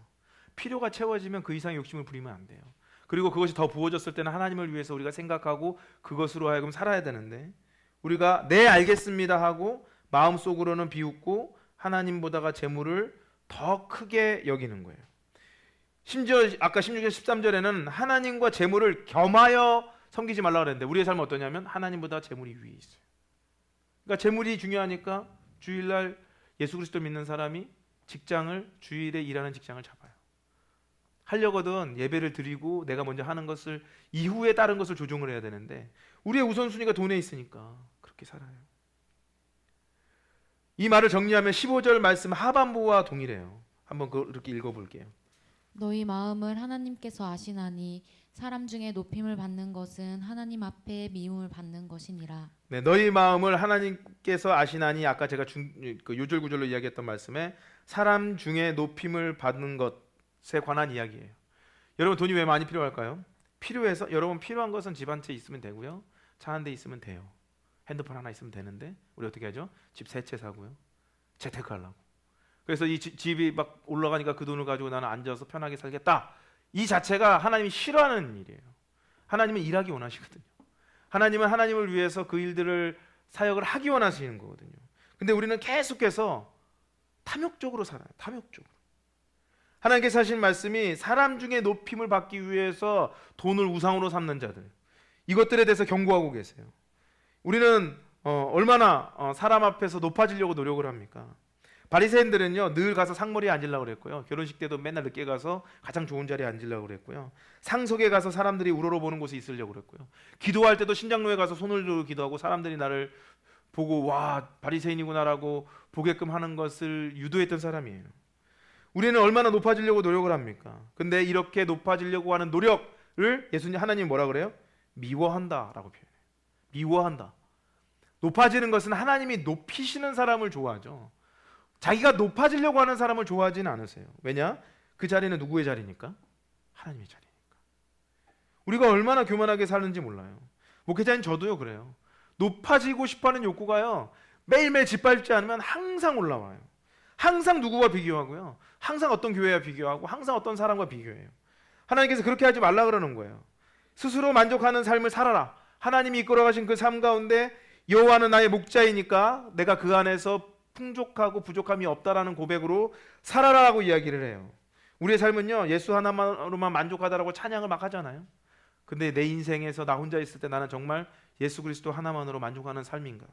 필요가 채워지면 그 이상의 욕심을 부리면 안 돼요. 그리고 그것이 더 부어졌을 때는 하나님을 위해서 우리가 생각하고 그것으로 하여금 살아야 되는데 우리가 네 알겠습니다 하고 마음속으로는 비웃고 하나님보다가 재물을 더 크게 여기는 거예요. 심지어 아까 16절 13절에는 하나님과 재물을 겸하여 섬기지 말라고 그랬는데 우리의 삶은 어떠냐면 하나님보다 재물이 위에 있어요. 그러니까 재물이 중요하니까 주일날 예수 그리스도 믿는 사람이 주일에 일하는 직장을 잡아요. 하려거든 예배를 드리고 내가 먼저 하는 것을 이후에 다른 것을 조정을 해야 되는데 우리의 우선순위가 돈에 있으니까 그렇게 살아요. 이 말을 정리하면 15절 말씀 하반부와 동일해요. 한번 그렇게 읽어볼게요. 너희 마음을 하나님께서 아시나니 사람 중에 높임을 받는 것은 하나님 앞에 미움을 받는 것이니라. 네, 너희 마음을 하나님께서 아시나니 아까 제가 요절 구절로 이야기했던 말씀에 사람 중에 높임을 받는 것에 관한 이야기예요. 여러분 돈이 왜 많이 필요할까요? 필요해서 여러분 필요한 것은 집 한 채 있으면 되고요. 차 한 대 있으면 돼요. 핸드폰 하나 있으면 되는데 우리 어떻게 하죠? 집 3채 사고요. 재테크하려고. 그래서 이 집이 막 올라가니까 그 돈을 가지고 나는 앉아서 편하게 살겠다. 이 자체가 하나님이 싫어하는 일이에요. 하나님은 일하기 원하시거든요. 하나님은 하나님을 위해서 그 일들을 사역을 하기 원하시는 거거든요. 근데 우리는 계속해서 탐욕적으로 살아요. 탐욕적으로. 하나님께서 하신 말씀이 사람 중에 높임을 받기 위해서 돈을 우상으로 삼는 자들, 이것들에 대해서 경고하고 계세요. 우리는 얼마나 사람 앞에서 높아지려고 노력을 합니까? 바리새인들은요 늘 가서 상머리에 앉으려고 그랬고요. 결혼식 때도 맨날 늦게 가서 가장 좋은 자리에 앉으려고 그랬고요. 상석에 가서 사람들이 우러러보는 곳에 있으려고 그랬고요. 기도할 때도 신장로에 가서 손을 들고 기도하고 사람들이 나를 보고 와 바리새인이구나라고 보게끔 하는 것을 유도했던 사람이에요. 우리는 얼마나 높아지려고 노력을 합니까? 근데 이렇게 높아지려고 하는 노력을 하나님이 뭐라 그래요? 미워한다라고 표현해요. 미워한다. 높아지는 것은 하나님이 높이시는 사람을 좋아하죠. 자기가 높아지려고 하는 사람을 좋아하지는 않으세요. 왜냐? 그 자리는 누구의 자리니까? 하나님의 자리니까. 우리가 얼마나 교만하게 사는지 몰라요. 목회자인 저도요 그래요. 높아지고 싶어하는 욕구가요 매일매일 짓밟지 않으면 항상 올라와요. 항상 누구와 비교하고요. 항상 어떤 교회와 비교하고 항상 어떤 사람과 비교해요. 하나님께서 그렇게 하지 말라 그러는 거예요. 스스로 만족하는 삶을 살아라. 하나님이 이끌어가신 그 삶 가운데 여호와는 나의 목자이니까 내가 그 안에서 풍족하고 부족함이 없다라는 고백으로 살아라라고 이야기를 해요. 우리의 삶은요 예수 하나만으로만 만족하다라고 찬양을 막 하잖아요. 근데 내 인생에서 나 혼자 있을 때 나는 정말 예수 그리스도 하나만으로 만족하는 삶인가?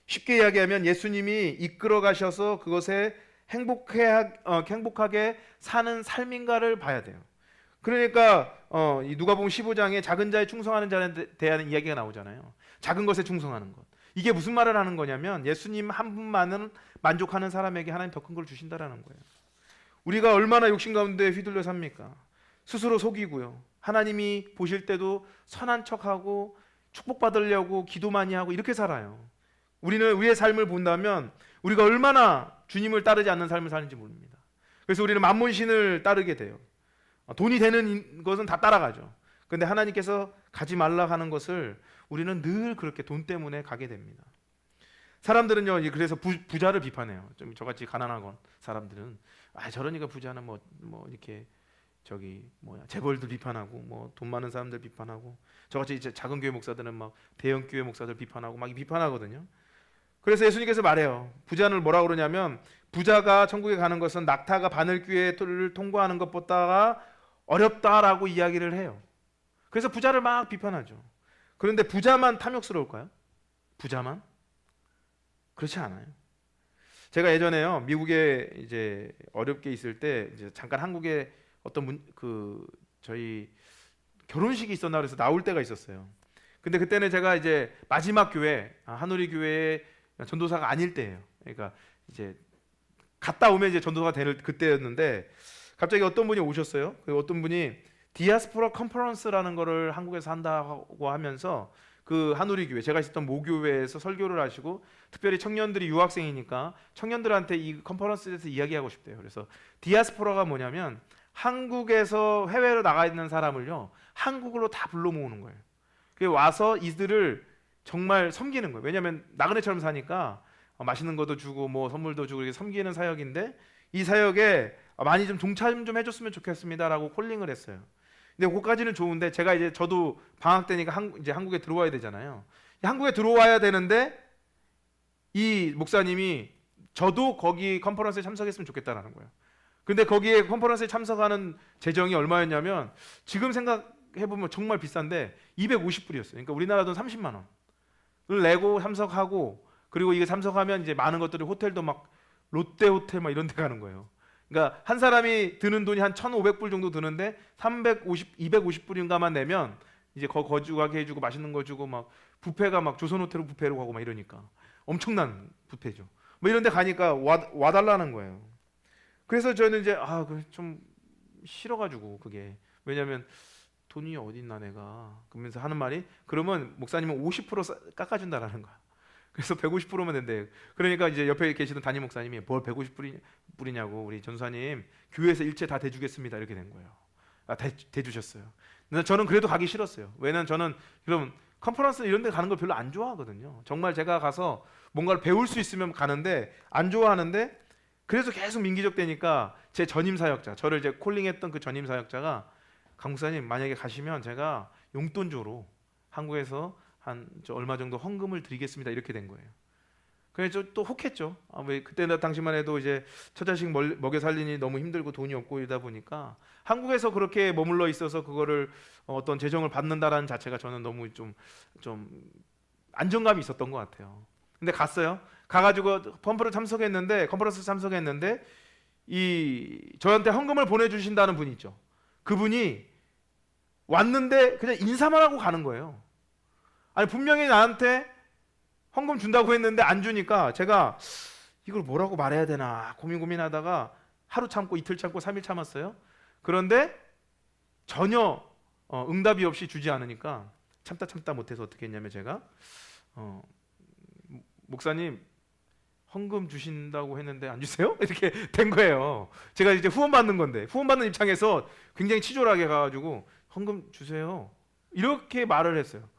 쉽게 이야기하면 예수님이 이끌어 가셔서 그것에 행복하게 사는 삶인가를 봐야 돼요. 그러니까 이 누가복음 15장에 작은 자에 충성하는 자에 대한 이야기가 나오잖아요. 작은 것에 충성하는 것. 이게 무슨 말을 하는 거냐면 예수님 한 분만은 만족하는 사람에게 하나님 더 큰 걸 주신다라는 거예요. 우리가 얼마나 욕심 가운데 휘둘려 삽니까? 스스로 속이고요. 하나님이 보실 때도 선한 척하고 축복받으려고 기도 많이 하고 이렇게 살아요. 우리의 삶을 본다면 우리가 얼마나 주님을 따르지 않는 삶을 사는지 모릅니다. 그래서 우리는 만몬신을 따르게 돼요. 돈이 되는 것은 다 따라가죠. 그런데 하나님께서 가지 말라 하는 것을 우리는 늘 그렇게 돈 때문에 가게 됩니다. 사람들은요, 그래서 부자를 비판해요. 좀 저같이 가난한 사람들은 저러니까 부자는 뭐 이렇게 저기 뭐야 재벌들 비판하고 뭐 돈 많은 사람들 비판하고 저같이 이제 작은 교회 목사들은 막 대형 교회 목사들 비판하고 막 비판하거든요. 그래서 예수님께서 말해요. 부자는 뭐라 그러냐면 부자가 천국에 가는 것은 낙타가 바늘귀를 통과하는 것보다 어렵다라고 이야기를 해요. 그래서 부자를 막 비판하죠. 그런데 부자만 탐욕스러울까요? 부자만? 그렇지 않아요. 제가 예전에요 미국에 이제 어렵게 있을 때 이제 잠깐 한국에 어떤 저희 결혼식이 있었나 그래서 나올 때가 있었어요. 근데 그때는 제가 이제 마지막 교회 한우리 교회의 전도사가 아닐 때예요. 그러니까 이제 갔다 오면 이제 전도사가 될 그때였는데 갑자기 어떤 분이 오셨어요. 그 어떤 분이 디아스포라 컨퍼런스라는 거를 한국에서 한다고 하면서 그 한우리 교회 제가 있었던 모교회에서 설교를 하시고 특별히 청년들이 유학생이니까 청년들한테 이 컨퍼런스에 대해서 이야기하고 싶대요. 그래서 디아스포라가 뭐냐면 한국에서 해외로 나가 있는 사람을요 한국으로 다 불러 모으는 거예요. 그게 와서 이들을 정말 섬기는 거예요. 왜냐하면 나그네처럼 사니까 맛있는 것도 주고 뭐 선물도 주고 이렇게 섬기는 사역인데 이 사역에 많이 좀 동참 좀 해줬으면 좋겠습니다라고 콜링을 했어요. 근데 그까지는 좋은데 제가 이제 저도 방학 때니까 이제 한국에 들어와야 되잖아요. 한국에 들어와야 되는데 이 목사님이 저도 거기 컨퍼런스에 참석했으면 좋겠다라는 거예요. 근데 거기에 컨퍼런스에 참석하는 재정이 얼마였냐면 지금 생각해보면 정말 비싼데 250불이었어요. 그러니까 우리나라 돈 30만 원을 내고 참석하고 그리고 이게 참석하면 이제 많은 것들이 호텔도 막 롯데 호텔 막 이런 데 가는 거예요. 그러니까 한 사람이 드는 돈이 한 1,500불 정도 드는데 250불인가만 내면 이제 거주하게 해주고 맛있는 거 주고 막 뷔페가 막 조선 호텔로 뷔페로 가고 막 이러니까 엄청난 뷔페죠. 뭐 이런 데 가니까 와달라는 거예요. 그래서 저는 이제 좀 싫어가지고 그게 왜냐면 돈이 어딨나 내가 그러면서 하는 말이 그러면 목사님은 50% 깎아준다라는 거야. 그래서 150%면 된대. 그러니까 이제 옆에 계시던 담임 목사님이 뭘 150불이냐고 우리 전사님 교회에서 일체 다 대주겠습니다 이렇게 된 거예요. 대주셨어요. 근데 저는 그래도 가기 싫었어요. 왜냐면 저는 그럼 컨퍼런스 이런 데 가는 걸 별로 안 좋아하거든요. 정말 제가 가서 뭔가를 배울 수 있으면 가는데 안 좋아하는데 그래서 계속 민기적 되니까 제 전임 사역자 저를 이제 콜링했던 그 전임 사역자가 강목사님 만약에 가시면 제가 용돈조로 한국에서 저 얼마 정도 헌금을 드리겠습니다 이렇게 된 거예요. 그래서 또 혹했죠. 왜 그때 당시만 해도 이제 처자식 먹여 살리니 너무 힘들고 돈이 없고 이러다 보니까 한국에서 그렇게 머물러 있어서 그거를 어떤 재정을 받는다라는 자체가 저는 너무 좀 안정감이 있었던 것 같아요. 근데 갔어요. 가가지고 컨퍼런스 참석했는데 저한테 헌금을 보내주신다는 분이 있죠. 그분이 왔는데 그냥 인사만 하고 가는 거예요. 아니 분명히 나한테 헌금 준다고 했는데 안 주니까 제가 이걸 뭐라고 말해야 되나 고민하다가 하루 참고 이틀 참고 3일 참았어요. 그런데 전혀 응답이 없이 주지 않으니까 참다 못해서 어떻게 했냐면 제가 목사님 헌금 주신다고 했는데 안 주세요? 이렇게 된 거예요. 제가 이제 후원 받는 건데 후원 받는 입장에서 굉장히 치졸하게 가가지고 헌금 주세요 이렇게 말을 했어요.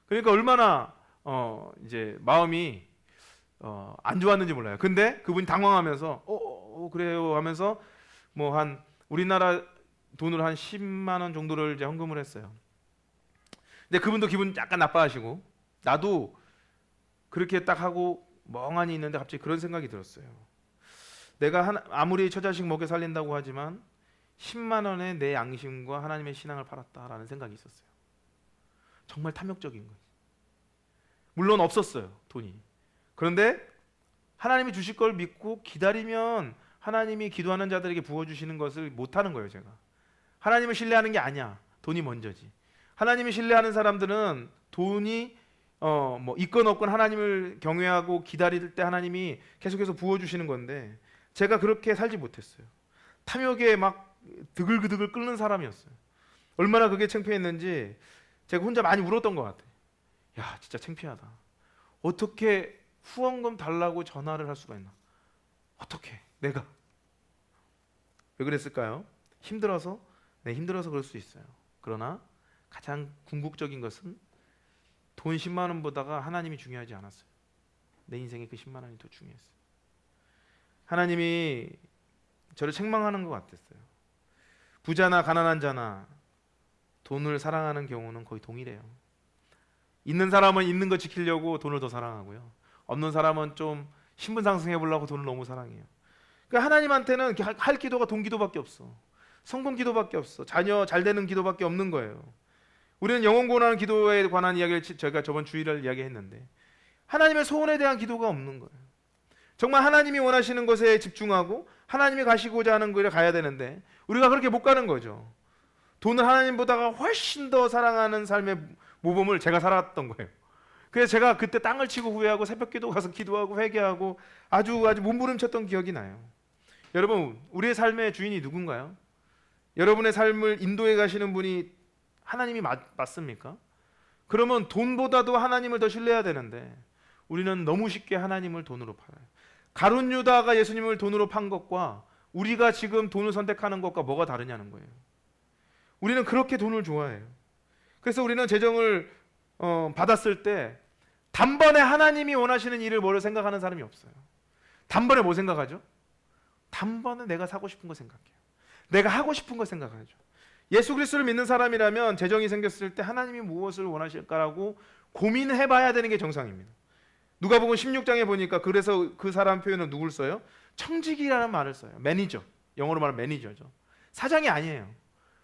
그러니까 얼마나 이제 마음이 안 좋았는지 몰라요. 근데 그분이 당황하면서 그래요 하면서 뭐 한 우리나라 돈으로 한 10만 원 정도를 이제 헌금을 했어요. 근데 그분도 기분 약간 나빠하시고 나도 그렇게 딱 하고 멍하니 있는데 갑자기 그런 생각이 들었어요. 내가 아무리 처자식 먹여 살린다고 하지만 10만 원에 내 양심과 하나님의 신앙을 팔았다라는 생각이 있었어요. 정말 탐욕적인 거예요. 물론 없었어요 돈이. 그런데 하나님이 주실 걸 믿고 기다리면 하나님이 기도하는 자들에게 부어주시는 것을 못하는 거예요. 제가 하나님을 신뢰하는 게 아니야. 돈이 먼저지. 하나님을 신뢰하는 사람들은 돈이 뭐 있건 없건 하나님을 경외하고 기다릴 때 하나님이 계속해서 부어주시는 건데 제가 그렇게 살지 못했어요. 탐욕에 막 드글드글 끓는 사람이었어요. 얼마나 그게 창피했는지 제가 혼자 많이 울었던 것 같아요. 야 진짜 창피하다. 어떻게 후원금 달라고 전화를 할 수가 있나. 어떻게 내가 왜 그랬을까요? 힘들어서 그럴 수 있어요. 그러나 가장 궁극적인 것은 돈 10만 원보다가 하나님이 중요하지 않았어요. 내 인생에 그 10만 원이 더 중요했어요. 하나님이 저를 책망하는 것 같았어요. 부자나 가난한 자나 돈을 사랑하는 경우는 거의 동일해요. 있는 사람은 있는 거 지키려고 돈을 더 사랑하고요. 없는 사람은 좀 신분 상승해 보려고 돈을 너무 사랑해요. 그러니까 하나님한테는 할 기도가 돈 기도밖에 없어. 성공 기도밖에 없어. 자녀 잘 되는 기도밖에 없는 거예요. 우리는 영혼 구원하는 기도에 관한 이야기를 저희가 저번 주일을 이야기했는데 하나님의 소원에 대한 기도가 없는 거예요. 정말 하나님이 원하시는 것에 집중하고 하나님이 가시고자 하는 길에 가야 되는데 우리가 그렇게 못 가는 거죠. 돈을 하나님보다가 훨씬 더 사랑하는 삶의 모범을 제가 살았던 거예요. 그래서 제가 그때 땅을 치고 후회하고 새벽기도 가서 기도하고 회개하고 아주 몸부림쳤던 기억이 나요. 여러분, 우리의 삶의 주인이 누군가요? 여러분의 삶을 인도해 가시는 분이 하나님이 맞습니까? 그러면 돈보다도 하나님을 더 신뢰해야 되는데 우리는 너무 쉽게 하나님을 돈으로 팔아요. 가룟 유다가 예수님을 돈으로 판 것과 우리가 지금 돈을 선택하는 것과 뭐가 다르냐는 거예요. 우리는 그렇게 돈을 좋아해요. 그래서 우리는 재정을 받았을 때 단번에 하나님이 원하시는 일을 뭐를 생각하는 사람이 없어요. 단번에 뭐 생각하죠? 단번에 내가 사고 싶은 거 생각해요. 내가 하고 싶은 거 생각하죠. 예수 그리스도를 믿는 사람이라면 재정이 생겼을 때 하나님이 무엇을 원하실까라고 고민해봐야 되는 게 정상입니다. 누가복음 16장에 보니까 그래서 그 사람 표현은 누굴 써요? 청지기라는 말을 써요. 매니저, 영어로 말하면 매니저죠. 사장이 아니에요.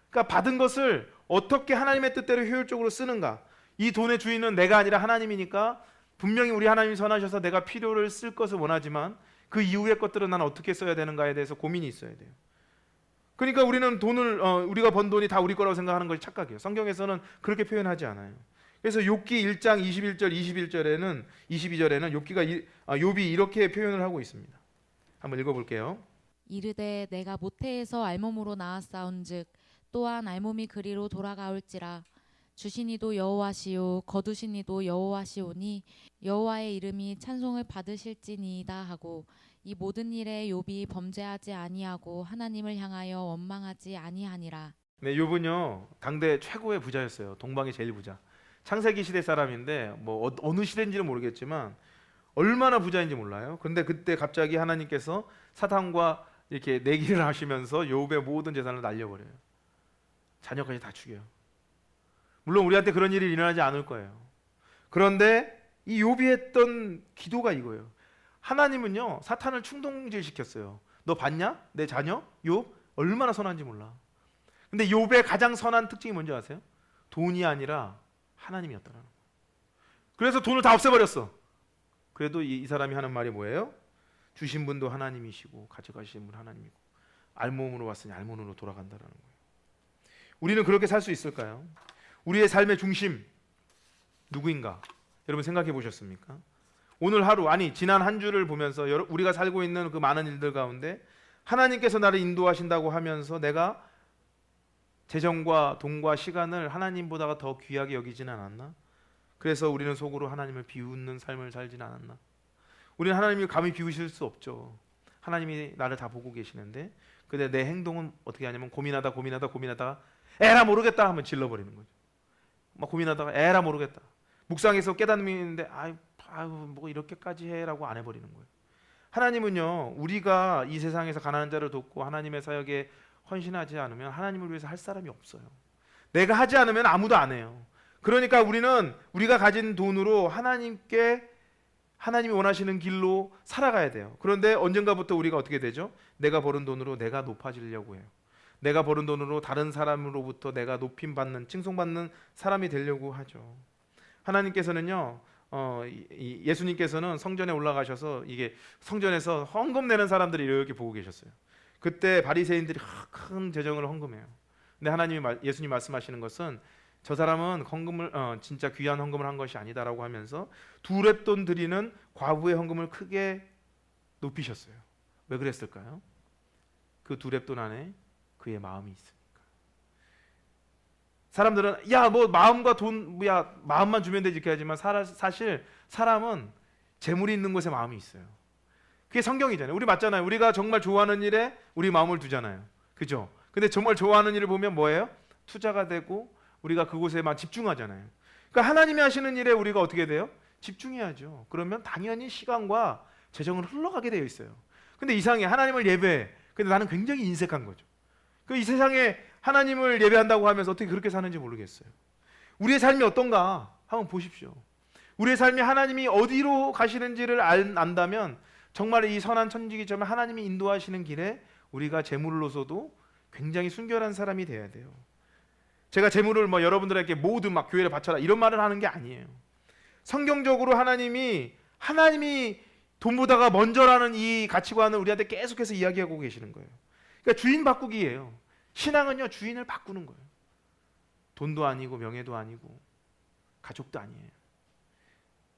그러니까 받은 것을 어떻게 하나님의 뜻대로 효율적으로 쓰는가. 이 돈의 주인은 내가 아니라 하나님이니까 분명히 우리 하나님이 선하셔서 내가 필요를 쓸 것을 원하지만 그 이후의 것들은 난 어떻게 써야 되는가에 대해서 고민이 있어야 돼요. 그러니까 우리는 돈을 우리가 번 돈이 다 우리 거라고 생각하는 것이 착각이에요. 성경에서는 그렇게 표현하지 않아요. 그래서 욥기 1장 21절 21절에는 22절에는 욥이 이렇게 표현을 하고 있습니다. 한번 읽어볼게요. 이르되 내가 모태에서 알몸으로 나았사온즉 또한 알몸이 그리로 돌아가올지라 주신 이도 여호와시요 거두신 이도 여호와시오니 여호와의 이름이 찬송을 받으실지니이다 하고 이 모든 일에 욥이 범죄하지 아니하고 하나님을 향하여 원망하지 아니하니라. 네, 욥은요 당대 최고의 부자였어요. 동방의 제일 부자. 창세기 시대 사람인데 뭐 어느 시대인지는 모르겠지만 얼마나 부자인지 몰라요. 그런데 그때 갑자기 하나님께서 사탄과 이렇게 내기를 하시면서 욥의 모든 재산을 날려버려요. 자녀까지 다 죽여요. 물론 우리한테 그런 일이 일어나지 않을 거예요. 그런데 이 욥이 했던 기도가 이거예요. 하나님은요 사탄을 충동질시켰어요. 너 봤냐? 내 자녀 욥 얼마나 선한지 몰라. 근데 욥의 가장 선한 특징이 뭔지 아세요? 돈이 아니라 하나님이었다는 거예요. 그래서 돈을 다 없애버렸어. 그래도 이 사람이 하는 말이 뭐예요? 주신 분도 하나님이시고 가져가신 분 하나님이고 알몸으로 왔으니 알몸으로 돌아간다라는 거예요. 우리는 그렇게 살 수 있을까요? 우리의 삶의 중심 누구인가? 여러분 생각해 보셨습니까? 오늘 하루 지난 한 주를 보면서 우리가 살고 있는 그 많은 일들 가운데 하나님께서 나를 인도하신다고 하면서 내가 재정과 돈과 시간을 하나님보다가 더 귀하게 여기지는 않았나? 그래서 우리는 속으로 하나님을 비웃는 삶을 살지는 않았나? 우리는 하나님을 감히 비우실 수 없죠. 하나님이 나를 다 보고 계시는데 근데 내 행동은 어떻게 하냐면 고민하다가 에라 모르겠다 하면 질러버리는 거죠. 막 고민하다가 에라 모르겠다. 묵상해서 깨닫는 있는데 뭐 이렇게까지 해라고 안 해버리는 거예요. 하나님은요 우리가 이 세상에서 가난한 자를 돕고 하나님의 사역에 헌신하지 않으면 하나님을 위해서 할 사람이 없어요. 내가 하지 않으면 아무도 안 해요. 그러니까 우리는 우리가 가진 돈으로 하나님이 원하시는 길로 살아가야 돼요. 그런데 언젠가부터 우리가 어떻게 되죠? 내가 버는 돈으로 내가 높아지려고 해요. 내가 버는 돈으로 다른 사람으로부터 내가 높임받는 칭송받는 사람이 되려고 하죠. 하나님께서는요 예수님께서는 성전에 올라가셔서 이게 성전에서 헌금 내는 사람들이 이렇게 보고 계셨어요. 그때 바리새인들이 큰 재정을 헌금해요. 근데 예수님 말씀하시는 것은 저 사람은 헌금을 진짜 귀한 헌금을 한 것이 아니다라고 하면서 두렙돈 드리는 과부의 헌금을 크게 높이셨어요. 왜 그랬을까요? 그 두렙돈 안에 그의 마음이 있으니까. 사람들은 뭐 마음과 돈 마음만 주면 되지 이렇게 하지만 사실 사람은 재물이 있는 곳에 마음이 있어요. 그게 성경이잖아요. 우리 맞잖아요. 우리가 정말 좋아하는 일에 우리 마음을 두잖아요. 그죠? 근데 정말 좋아하는 일을 보면 뭐예요? 투자가 되고 우리가 그곳에만 집중하잖아요. 그러니까 하나님이 하시는 일에 우리가 어떻게 돼요? 집중해야죠. 그러면 당연히 시간과 재정은 흘러가게 되어 있어요. 근데 이상해. 하나님을 예배해. 근데 나는 굉장히 인색한 거죠. 그 이 세상에 하나님을 예배한다고 하면서 어떻게 그렇게 사는지 모르겠어요. 우리의 삶이 어떤가 한번 보십시오. 우리의 삶이 하나님이 어디로 가시는지를 안다면 정말 이 선한 천지기처럼 하나님이 인도하시는 길에 우리가 재물로서도 굉장히 순결한 사람이 돼야 돼요. 제가 재물을 뭐 여러분들에게 모두 막 교회를 바쳐라 이런 말을 하는 게 아니에요. 성경적으로 하나님이 돈보다가 먼저라는 이 가치관을 우리한테 계속해서 이야기하고 계시는 거예요. 그러니까 주인 바꾸기예요. 신앙은요, 주인을 바꾸는 거예요. 돈도 아니고 명예도 아니고 가족도 아니에요.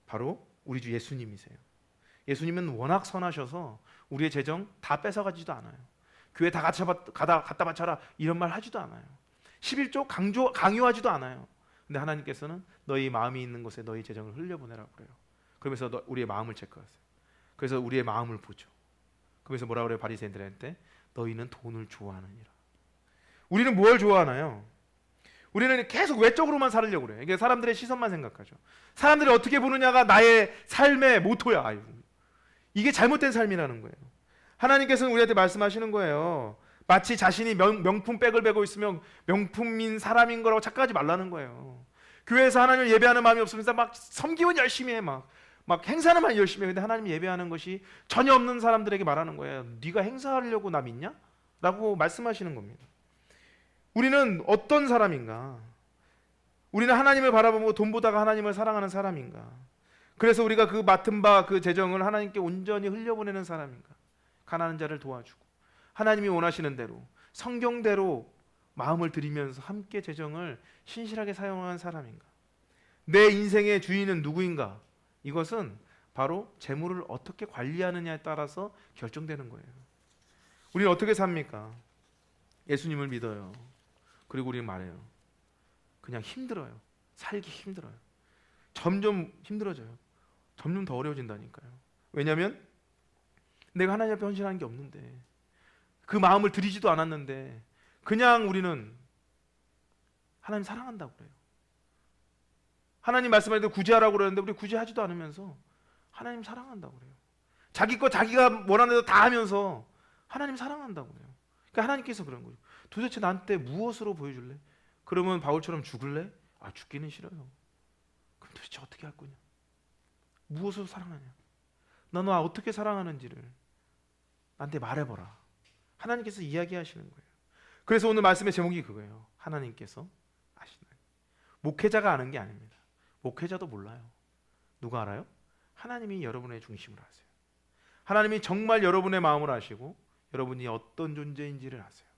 바로 우리 주 예수님이세요. 예수님은 워낙 선하셔서 우리의 재정 다 뺏어가지도 않아요. 교회 다 갖다 바쳐라 이런 말 하지도 않아요. 11조 강요하지도 않아요. 근데 하나님께서는 너희 마음이 있는 곳에 너희 재정을 흘려보내라고 그래요. 그러면서 우리의 마음을 체크하세요. 그래서 우리의 마음을 보죠. 그래서 뭐라 그래요? 바리새인들한테 너희는 돈을 좋아하느니라. 우리는 뭘 좋아하나요? 우리는 계속 외적으로만 살으려고 그래요. 이게 사람들의 시선만 생각하죠. 사람들이 어떻게 보느냐가 나의 삶의 모토야. 아이고. 이게 잘못된 삶이라는 거예요. 하나님께서는 우리한테 말씀하시는 거예요. 마치 자신이 명품백을 메고 있으면 명품인 사람인 거라고 착각하지 말라는 거예요. 교회에서 하나님을 예배하는 마음이 없으면서 막 섬기면 열심히 해. 막 행사는 많이 열심히 해. 근데 하나님 예배하는 것이 전혀 없는 사람들에게 말하는 거예요. 네가 행사하려고 나 믿냐? 라고 말씀하시는 겁니다. 우리는 어떤 사람인가? 우리는 하나님을 바라보고 돈보다가 하나님을 사랑하는 사람인가? 그래서 우리가 그 맡은 바 그 재정을 하나님께 온전히 흘려보내는 사람인가? 가난한 자를 도와주고 하나님이 원하시는 대로 성경대로 마음을 들이면서 함께 재정을 신실하게 사용하는 사람인가? 내 인생의 주인은 누구인가? 이것은 바로 재물을 어떻게 관리하느냐에 따라서 결정되는 거예요. 우리는 어떻게 삽니까? 예수님을 믿어요. 그리고 우리는 말해요. 그냥 힘들어요. 살기 힘들어요. 점점 힘들어져요. 점점 더 어려워진다니까요. 왜냐하면 내가 하나님 앞에 헌신하는 게 없는데, 그 마음을 들이지도 않았는데 그냥 우리는 하나님 사랑한다고 그래요. 하나님 말씀할 때 구제하라고 그러는데 우리 구제하지도 않으면서 하나님 사랑한다고 그래요. 자기 거 자기가 원하는 대로 다 하면서 하나님 사랑한다고 그래요. 그러니까 하나님께서 그런 거예요. 도대체 나한테 무엇으로 보여줄래? 그러면 바울처럼 죽을래? 아, 죽기는 싫어요. 그럼 도대체 어떻게 할 거냐? 무엇으로 사랑하냐? 너 어떻게 사랑하는지를 나한테 말해보라. 하나님께서 이야기하시는 거예요. 그래서 오늘 말씀의 제목이 그거예요. 하나님께서 아시나요? 목회자가 아는 게 아닙니다. 목회자도 몰라요. 누가 알아요? 하나님이 여러분의 중심을 아세요. 하나님이 정말 여러분의 마음을 아시고 여러분이 어떤 존재인지를 아세요.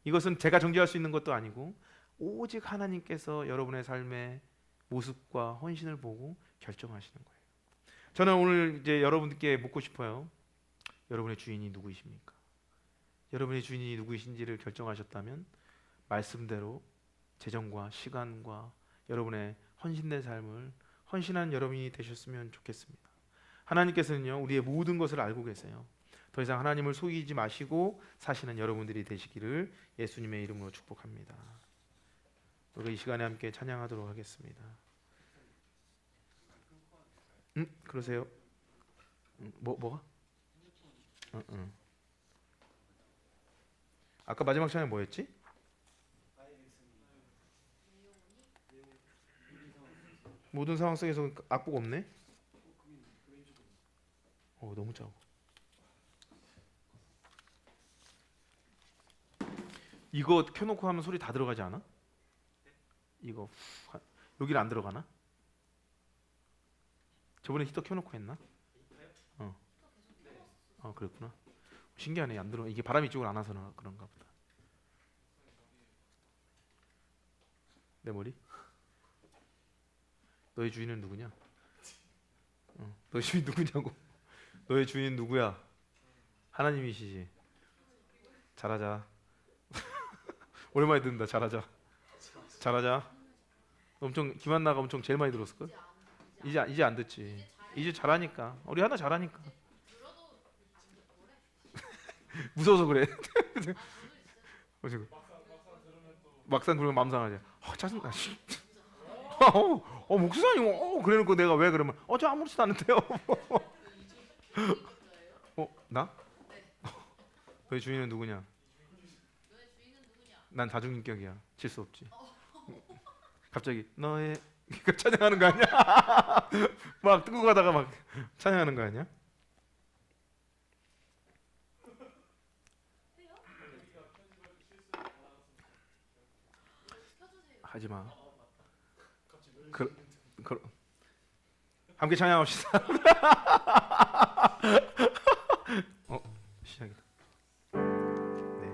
이것은 제가 정지할 수 있는 것도 아니고 오직 하나님께서 여러분의 삶의 모습과 헌신을 보고 결정하시는 거예요. 저는 오늘 이제 여러분께 묻고 싶어요. 여러분의 주인이 누구이십니까? 여러분의 주인이 누구이신지를 결정하셨다면 말씀대로 재정과 시간과 여러분의 헌신된 삶을 헌신한 여러분이 되셨으면 좋겠습니다. 하나님께서는요, 우리의 모든 것을 알고 계세요. 더 이상 하나님을 속이지 마시고 사시는 여러분들이 되시기를 예수님의 이름으로 축복합니다. 우리 이 시간에 함께 찬양하도록 하겠습니다. 그러세요? 뭐가? 아까 마지막 찬양 뭐였지? 모든 상황 속에서 악복 없네? 너무 작아. 이거 켜놓고 하면 소리 다 들어가지 않아? 이거 여기를 안 들어가나? 저번에 히터 켜놓고 했나? 그랬구나. 신기하네. 안 들어. 이게 바람이 이쪽으로 안 와서 그런가 보다. 내 머리? 너의 주인은 누구냐? 너의 주인 누구냐고. 너의 주인 누구야? 하나님이시지. 잘하자. 오랜만에 듣는다. 잘하자. 엄청 김한나가 엄청 제일 많이 들었을걸? 이제 안 듣지. 이제 잘하니까. 우리 하나 잘하니까. 무서워서 그래. 막상 그러면 마음 상하지. 짜증나. 목사님, 그래놓고 내가 왜 그러면 저 아무렇지도 않은데요. 나? 너의 주인은 누구냐? 난 다중인격이야. 질 수 없지. 갑자기 너의 찬양하는 거 아니야? 막 뜨고 가다가 막 찬양하는 거 아니야? 하지 마. 함께 찬양합시다. 시작이다. 네.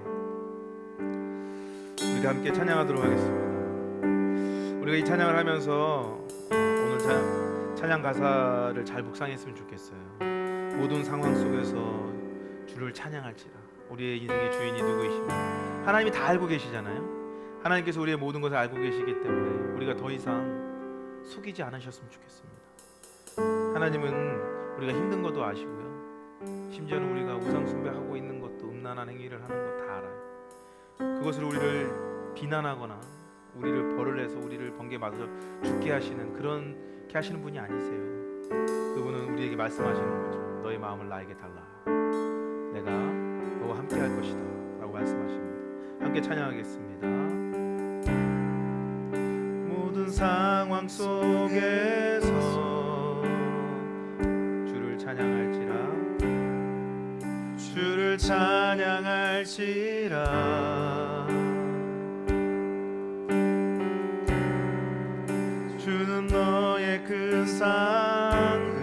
우리 함께 찬양하도록 하겠습니다. 우리가 이 찬양을 하면서 오늘 찬양 가사를 잘 묵상했으면 좋겠어요. 모든 상황 속에서 주를 찬양할지라. 우리의 인생의 주인이 누구이십니까? 하나님이 다 알고 계시잖아요. 하나님께서 우리의 모든 것을 알고 계시기 때문에 우리가 더 이상 속이지 않으셨으면 좋겠습니다. 하나님은 우리가 힘든 것도 아시고요. 심지어는 우리가 우상 숭배하고 있는 것도 음란한 행위를 하는 것 다 알아요. 그것을 우리를 비난하거나 우리를 벌을 내서 우리를 번개 맞아 죽게 하시는 그렇게 하시는 분이 아니세요. 그분은 우리에게 말씀하시는 거죠. 너의 마음을 나에게 달라. 내가 너와 함께 할 것이다 라고 말씀하십니다. 함께 찬양하겠습니다. 모든 상황 속에서 주를 찬양할지라. 주를 찬양할지라. 주는 너의 큰 상급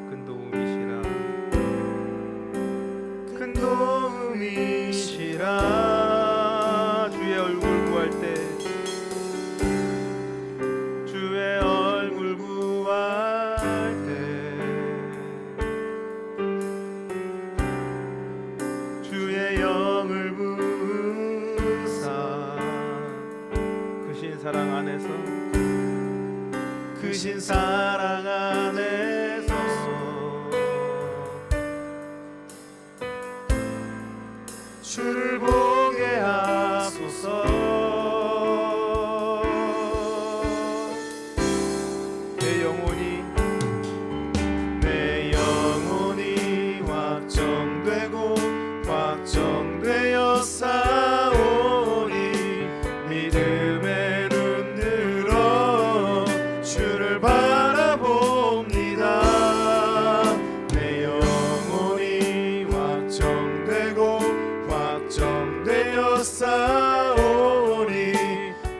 큰 도움이시라. 큰 도움이시라. 주의 얼굴 구할 때 주의 얼굴 구할 때 주의 영을 부으사 크신 사랑 안에서 크신 사랑 안에서 주를 보게 하소서. 내 영혼이 확정되고 확정되어 싸우니 믿음의 눈 들어 주를 바라봅니다. 내 영혼이 확정되고 확정되어 싸우니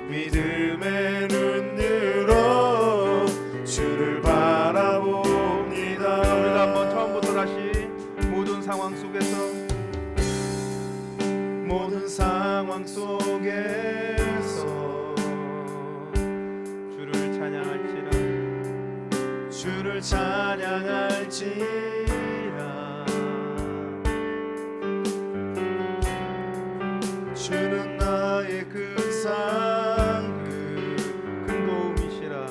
믿음의 눈 들어 주를 바라봅니다. 우리가 한번 처음부터 다시 모든 상황 속에서 모든 상황 속에서 주를 찬양할지라. 주를 찬양할지라. 주는 나의 큰 상급 큰 도움이시라.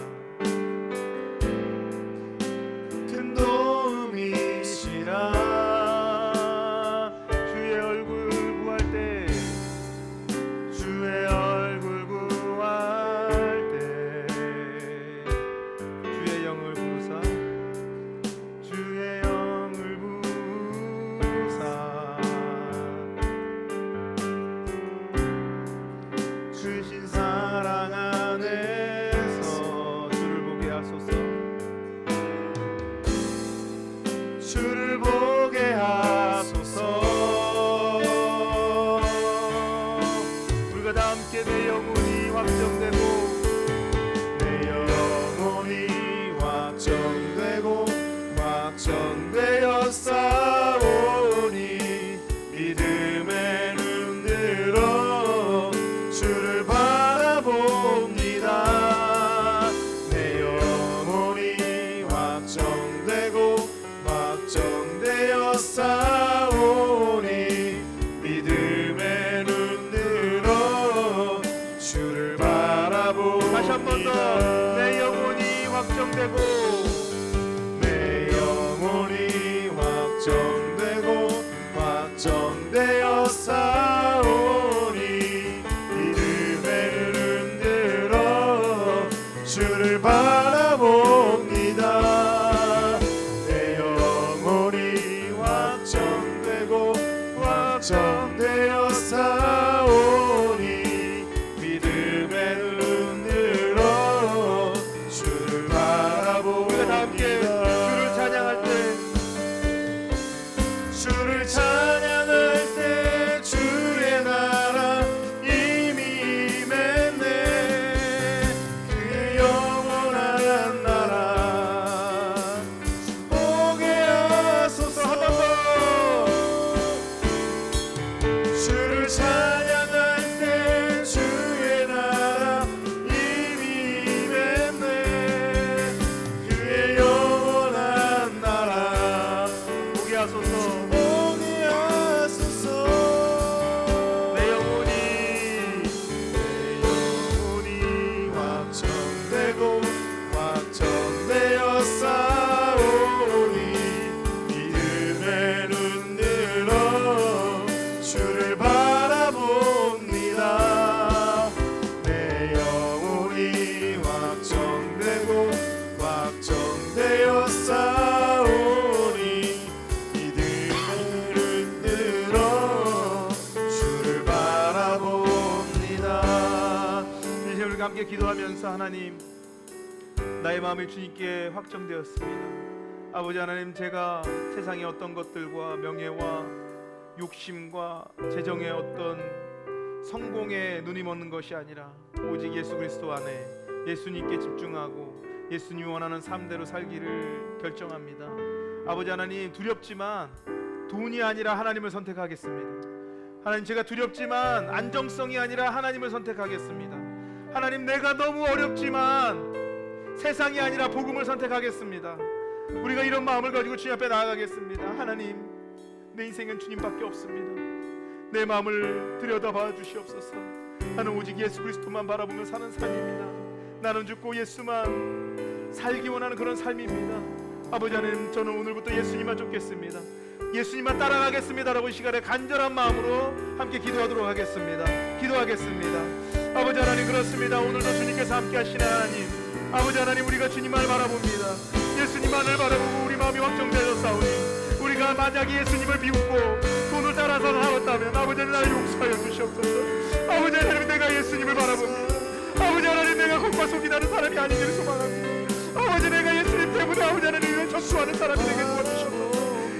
큰 도움이시라. 주의 얼굴 구할 때 주의 얼굴 구할 때 주의 영을 부르사 주의 영 되었사오니 믿음의 눈 들어 주를 바라봅니다. 함께 주를 찬양할 때 주를 찬양할 때 주의 나라 이미 임했네. 그 영원한 나라 오게 하소서. 한 번 더. 주를 찬양할 때 주의 나라 이미 임했네. 그의 영원한 나라 오게 하소서. 오게 하소서. 내 영혼이 확정되고 확정되어 싸우니 믿음의 눈 들어 주를 바라봅니다. 내 영혼이 확정되고 확정되어 싸우니 믿음의 눈 들어 주를 바라봅니다. 이제 우리가 함께 기도하면서 하나님, 나의 마음이 주님께 확정되었습니다. 아버지 하나님, 제가 세상의 어떤 것들과 명예와 욕심과 재정의 어떤 성공에 눈이 먼 것이 아니라 오직 예수 그리스도 안에 예수님께 집중하고 예수님이 원하는 삶대로 살기를 결정합니다. 아버지 하나님, 두렵지만 돈이 아니라 하나님을 선택하겠습니다. 하나님, 제가 두렵지만 안정성이 아니라 하나님을 선택하겠습니다. 하나님, 내가 너무 어렵지만 세상이 아니라 복음을 선택하겠습니다. 우리가 이런 마음을 가지고 주님 앞에 나아가겠습니다. 하나님, 내 인생은 주님밖에 없습니다. 내 마음을 들여다봐 주시옵소서. 나는 오직 예수 그리스도만 바라보며 사는 삶입니다. 나는 죽고 예수만 살기 원하는 그런 삶입니다. 아버지 하나님, 저는 오늘부터 예수님만 쫓겠습니다. 예수님만 따라가겠습니다라고 이 시간에 간절한 마음으로 함께 기도하도록 하겠습니다. 기도하겠습니다. 아버지 하나님, 그렇습니다. 오늘도 주님께서 함께 하시는 하나님, 아버지 하나님, 우리가 주님만 바라봅니다. 예수님만을 바라보고 우리 마음이 확정되었사오니 우리가 만약에 예수님을 비웃고 돈을 따라서 살았다면 아버지 하나님, 나를 용서하여 주시옵소서. 아버지 하나님, 내가 예수님을 바라봅니다. 아버지 하나님, 내가 겉과 속이 다른 사람이 아니기를 소망합니다. 아버지, 내가 예수님 때문에 아버지 하나님을 전투하는 사람이 되게 도와주시옵소서.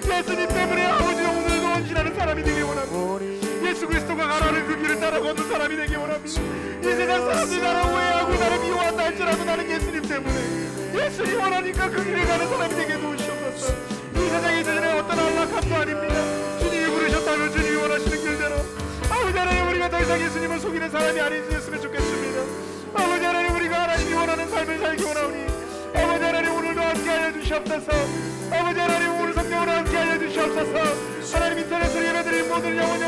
예수님 때문에 아버지 오늘도 헌신하는 사람이 되게 원합니다. 예수 그리스도가 가라는 그 길을 따라 걷는 사람이 되게 원합니다. 이 세상 사람들이 나를 오해하고 나를 미워한다 할지라도 나는 예수님 때문에 예수님 원하니까 그 길을 가는 사람이 되게 도우시옵소서. 이 세상에 이전에 어떤 안락함도 아닙니다. 주님이 부르셨다면 주님이 원하시는 길대로 아버지 하나님, 우리가 더 이상 예수님을 속이는 사람이 아니었으면 좋겠습니다. 아버지 하나님, 우리가 하나님이 원하는 삶을 살기 원하오니 아버지 하나님, 오늘도 함께하여 주시옵소서. 아버지 하나님, 오늘 성경으로 함께하여 주시옵소서. 하나님, 인터넷으로 예배드린 모든 영혼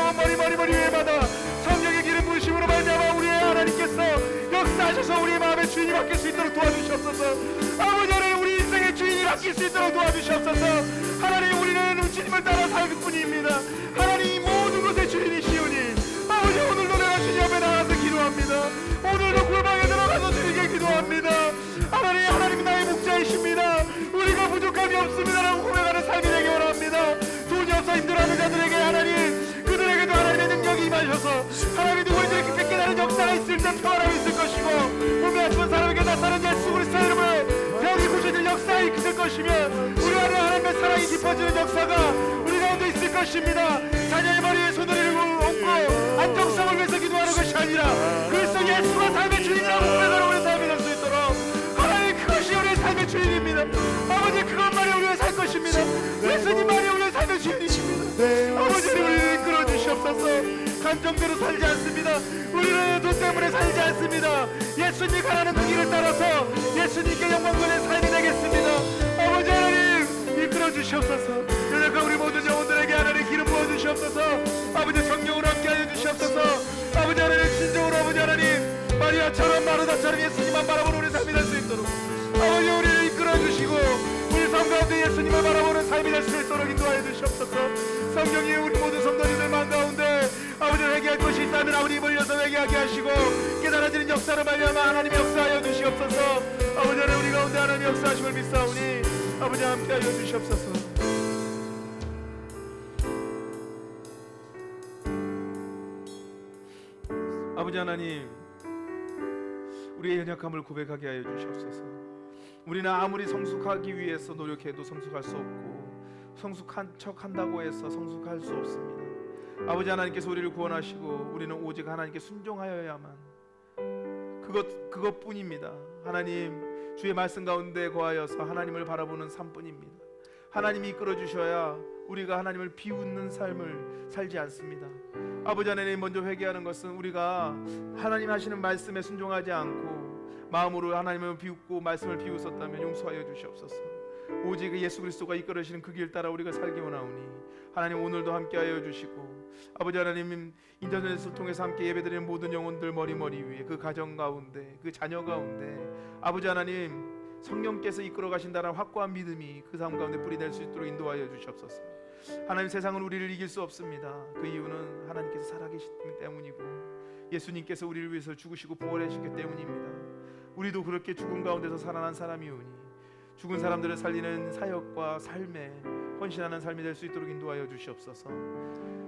머리 위에마다 성령의 기름 부으심으로 말미암아 우리의 하나님께서 역사하셔서 우리의 마음의 주인이 바뀔 수 있도록 도와주시옵소서. 아버지 하나님, 우리 인생의 주인이 바뀔 수 있도록 도와주시옵소서. 하나님, 우리는 주님을 따라 살 뿐입니다. 하나님, 모든 것의 주인이시오니 아버지, 오늘도 내가 주님 앞에 나가서 기도합니다. 오늘도 골방에 들어가서 주님께 기도합니다. 하나님 나의 목자이십니다. 우리가 부족함이 없습니다라고 고백하는 삶이 되기 원합니다. 돈이 없어 힘들어하는 자들에게 하나님, 그들에게도 하나님의 능력이 임하셔서 하나님이 누구인지 이렇게 깨달은 역사가 있을 때 평안하고 있을 것이고, 몸에 아픈 사람에게 나타난 예수 그리스도 이름으로 병이 고쳐질 역사가 있을 것이며, 우리 안에 하나님의 사랑이 깊어지는 역사가 우리 가운데 있을 것입니다. 자녀의 머리에 손을 얹고 안정성을 위해서 기도하는 것이 아니라 그리스도 예수가 삶의 주인이라고 고백하는 우리 삶이 될 수 있도록 하나님, 그것이 우리의 삶의 주인입니다. 아버지, 그것만이 우리의 살 것입니다. 예수님만이 우리의 삶의 주인이십니다. 아버지, 우리를 이끌어 주시옵소서. 감정대로 살지 않습니다. 우리는 돈 때문에 살지 않습니다. 예수님 가라는 그 길을 따라서 예수님께 영광 돌리는 삶이 되겠습니다. 아버지 하나님, 이끌어 주시옵소서. 연약한 우리 모든 영혼들에게 하나님 기름 부어 주시옵소서. 아버지, 성령으로 함께하여 주시옵소서. 아버지 하나님, 진정으로 아버지 하나님, 마리아처럼 마르다처럼 예수님만 바라보는 우리 삶이 될 수 있도록 아버지, 우리를 이끌어 주시고 우리 삶 가운데 예수님을 바라보는 삶이 될 수 있도록 인도하여 주시옵소서. 성령이 우리 모든 성도님들 만 가운데 아버지, 회개할 것이 있다면 아버지 몰려서 회개하게 하시고 깨달아지는 역사를 말미암아 하나님 역사하여 주시옵소서. 아버지 하나님, 우리 가운데 하나님 역사하심을 믿사오니 아버지 함께하여 주시옵소서. 아버지 하나님, 우리의 연약함을 고백하게 하여 주시옵소서. 우리는 아무리 성숙하기 위해서 노력해도 성숙할 수 없고, 성숙한 척 한다고 해서 성숙할 수 없습니다. 아버지 하나님께서 우리를 구원하시고 우리는 오직 하나님께 순종하여야만 그것뿐입니다. 하나님, 주의 말씀 가운데 거하여서 하나님을 바라보는 삶뿐입니다. 하나님이 이끌어 주셔야 우리가 하나님을 비웃는 삶을 살지 않습니다. 아버지 하나님, 먼저 회개하는 것은 우리가 하나님 하시는 말씀에 순종하지 않고 마음으로 하나님을 비웃고 말씀을 비웃었다면 용서하여 주시옵소서. 오직 예수 그리스도가 이끌으시는 그 길 따라 우리가 살기 원하오니 하나님, 오늘도 함께하여 주시고, 아버지 하나님, 인터넷을 통해서 함께 예배드리는 모든 영혼들 머리 위에, 그 가정 가운데, 그 자녀 가운데 아버지 하나님, 성령께서 이끌어 가신다는 확고한 믿음이 그 삶 가운데 뿌리될 수 있도록 인도하여 주시옵소서. 하나님, 세상은 우리를 이길 수 없습니다. 그 이유는 하나님께서 살아계시기 때문이고 예수님께서 우리를 위해서 죽으시고 부활하셨기 때문입니다. 우리도 그렇게 죽음 가운데서 살아난 사람이오니 죽은 사람들을 살리는 사역과 삶에 헌신하는 삶이 될 수 있도록 인도하여 주시옵소서.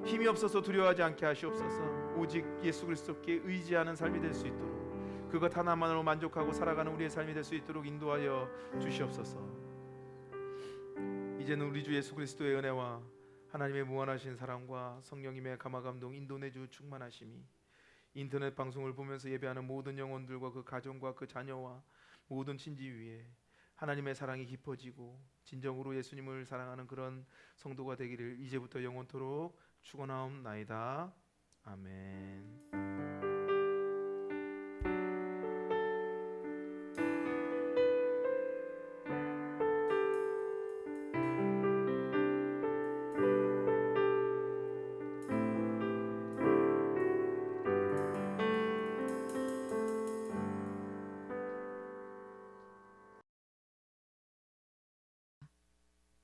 힘이 없어서 두려워하지 않게 하시옵소서. 오직 예수 그리스도께 의지하는 삶이 될 수 있도록, 그것 하나만으로 만족하고 살아가는 우리의 삶이 될 수 있도록 인도하여 주시옵소서. 이제는 우리 주 예수 그리스도의 은혜와 하나님의 무한하신 사랑과 성령님의 감화감동 인도내주 충만하심이 인터넷 방송을 보면서 예배하는 모든 영혼들과 그 가정과 그 자녀와 모든 친지 위에 하나님의 사랑이 깊어지고 진정으로 예수님을 사랑하는 그런 성도가 되기를 이제부터 영원토록 축원하옵나이다. 아멘.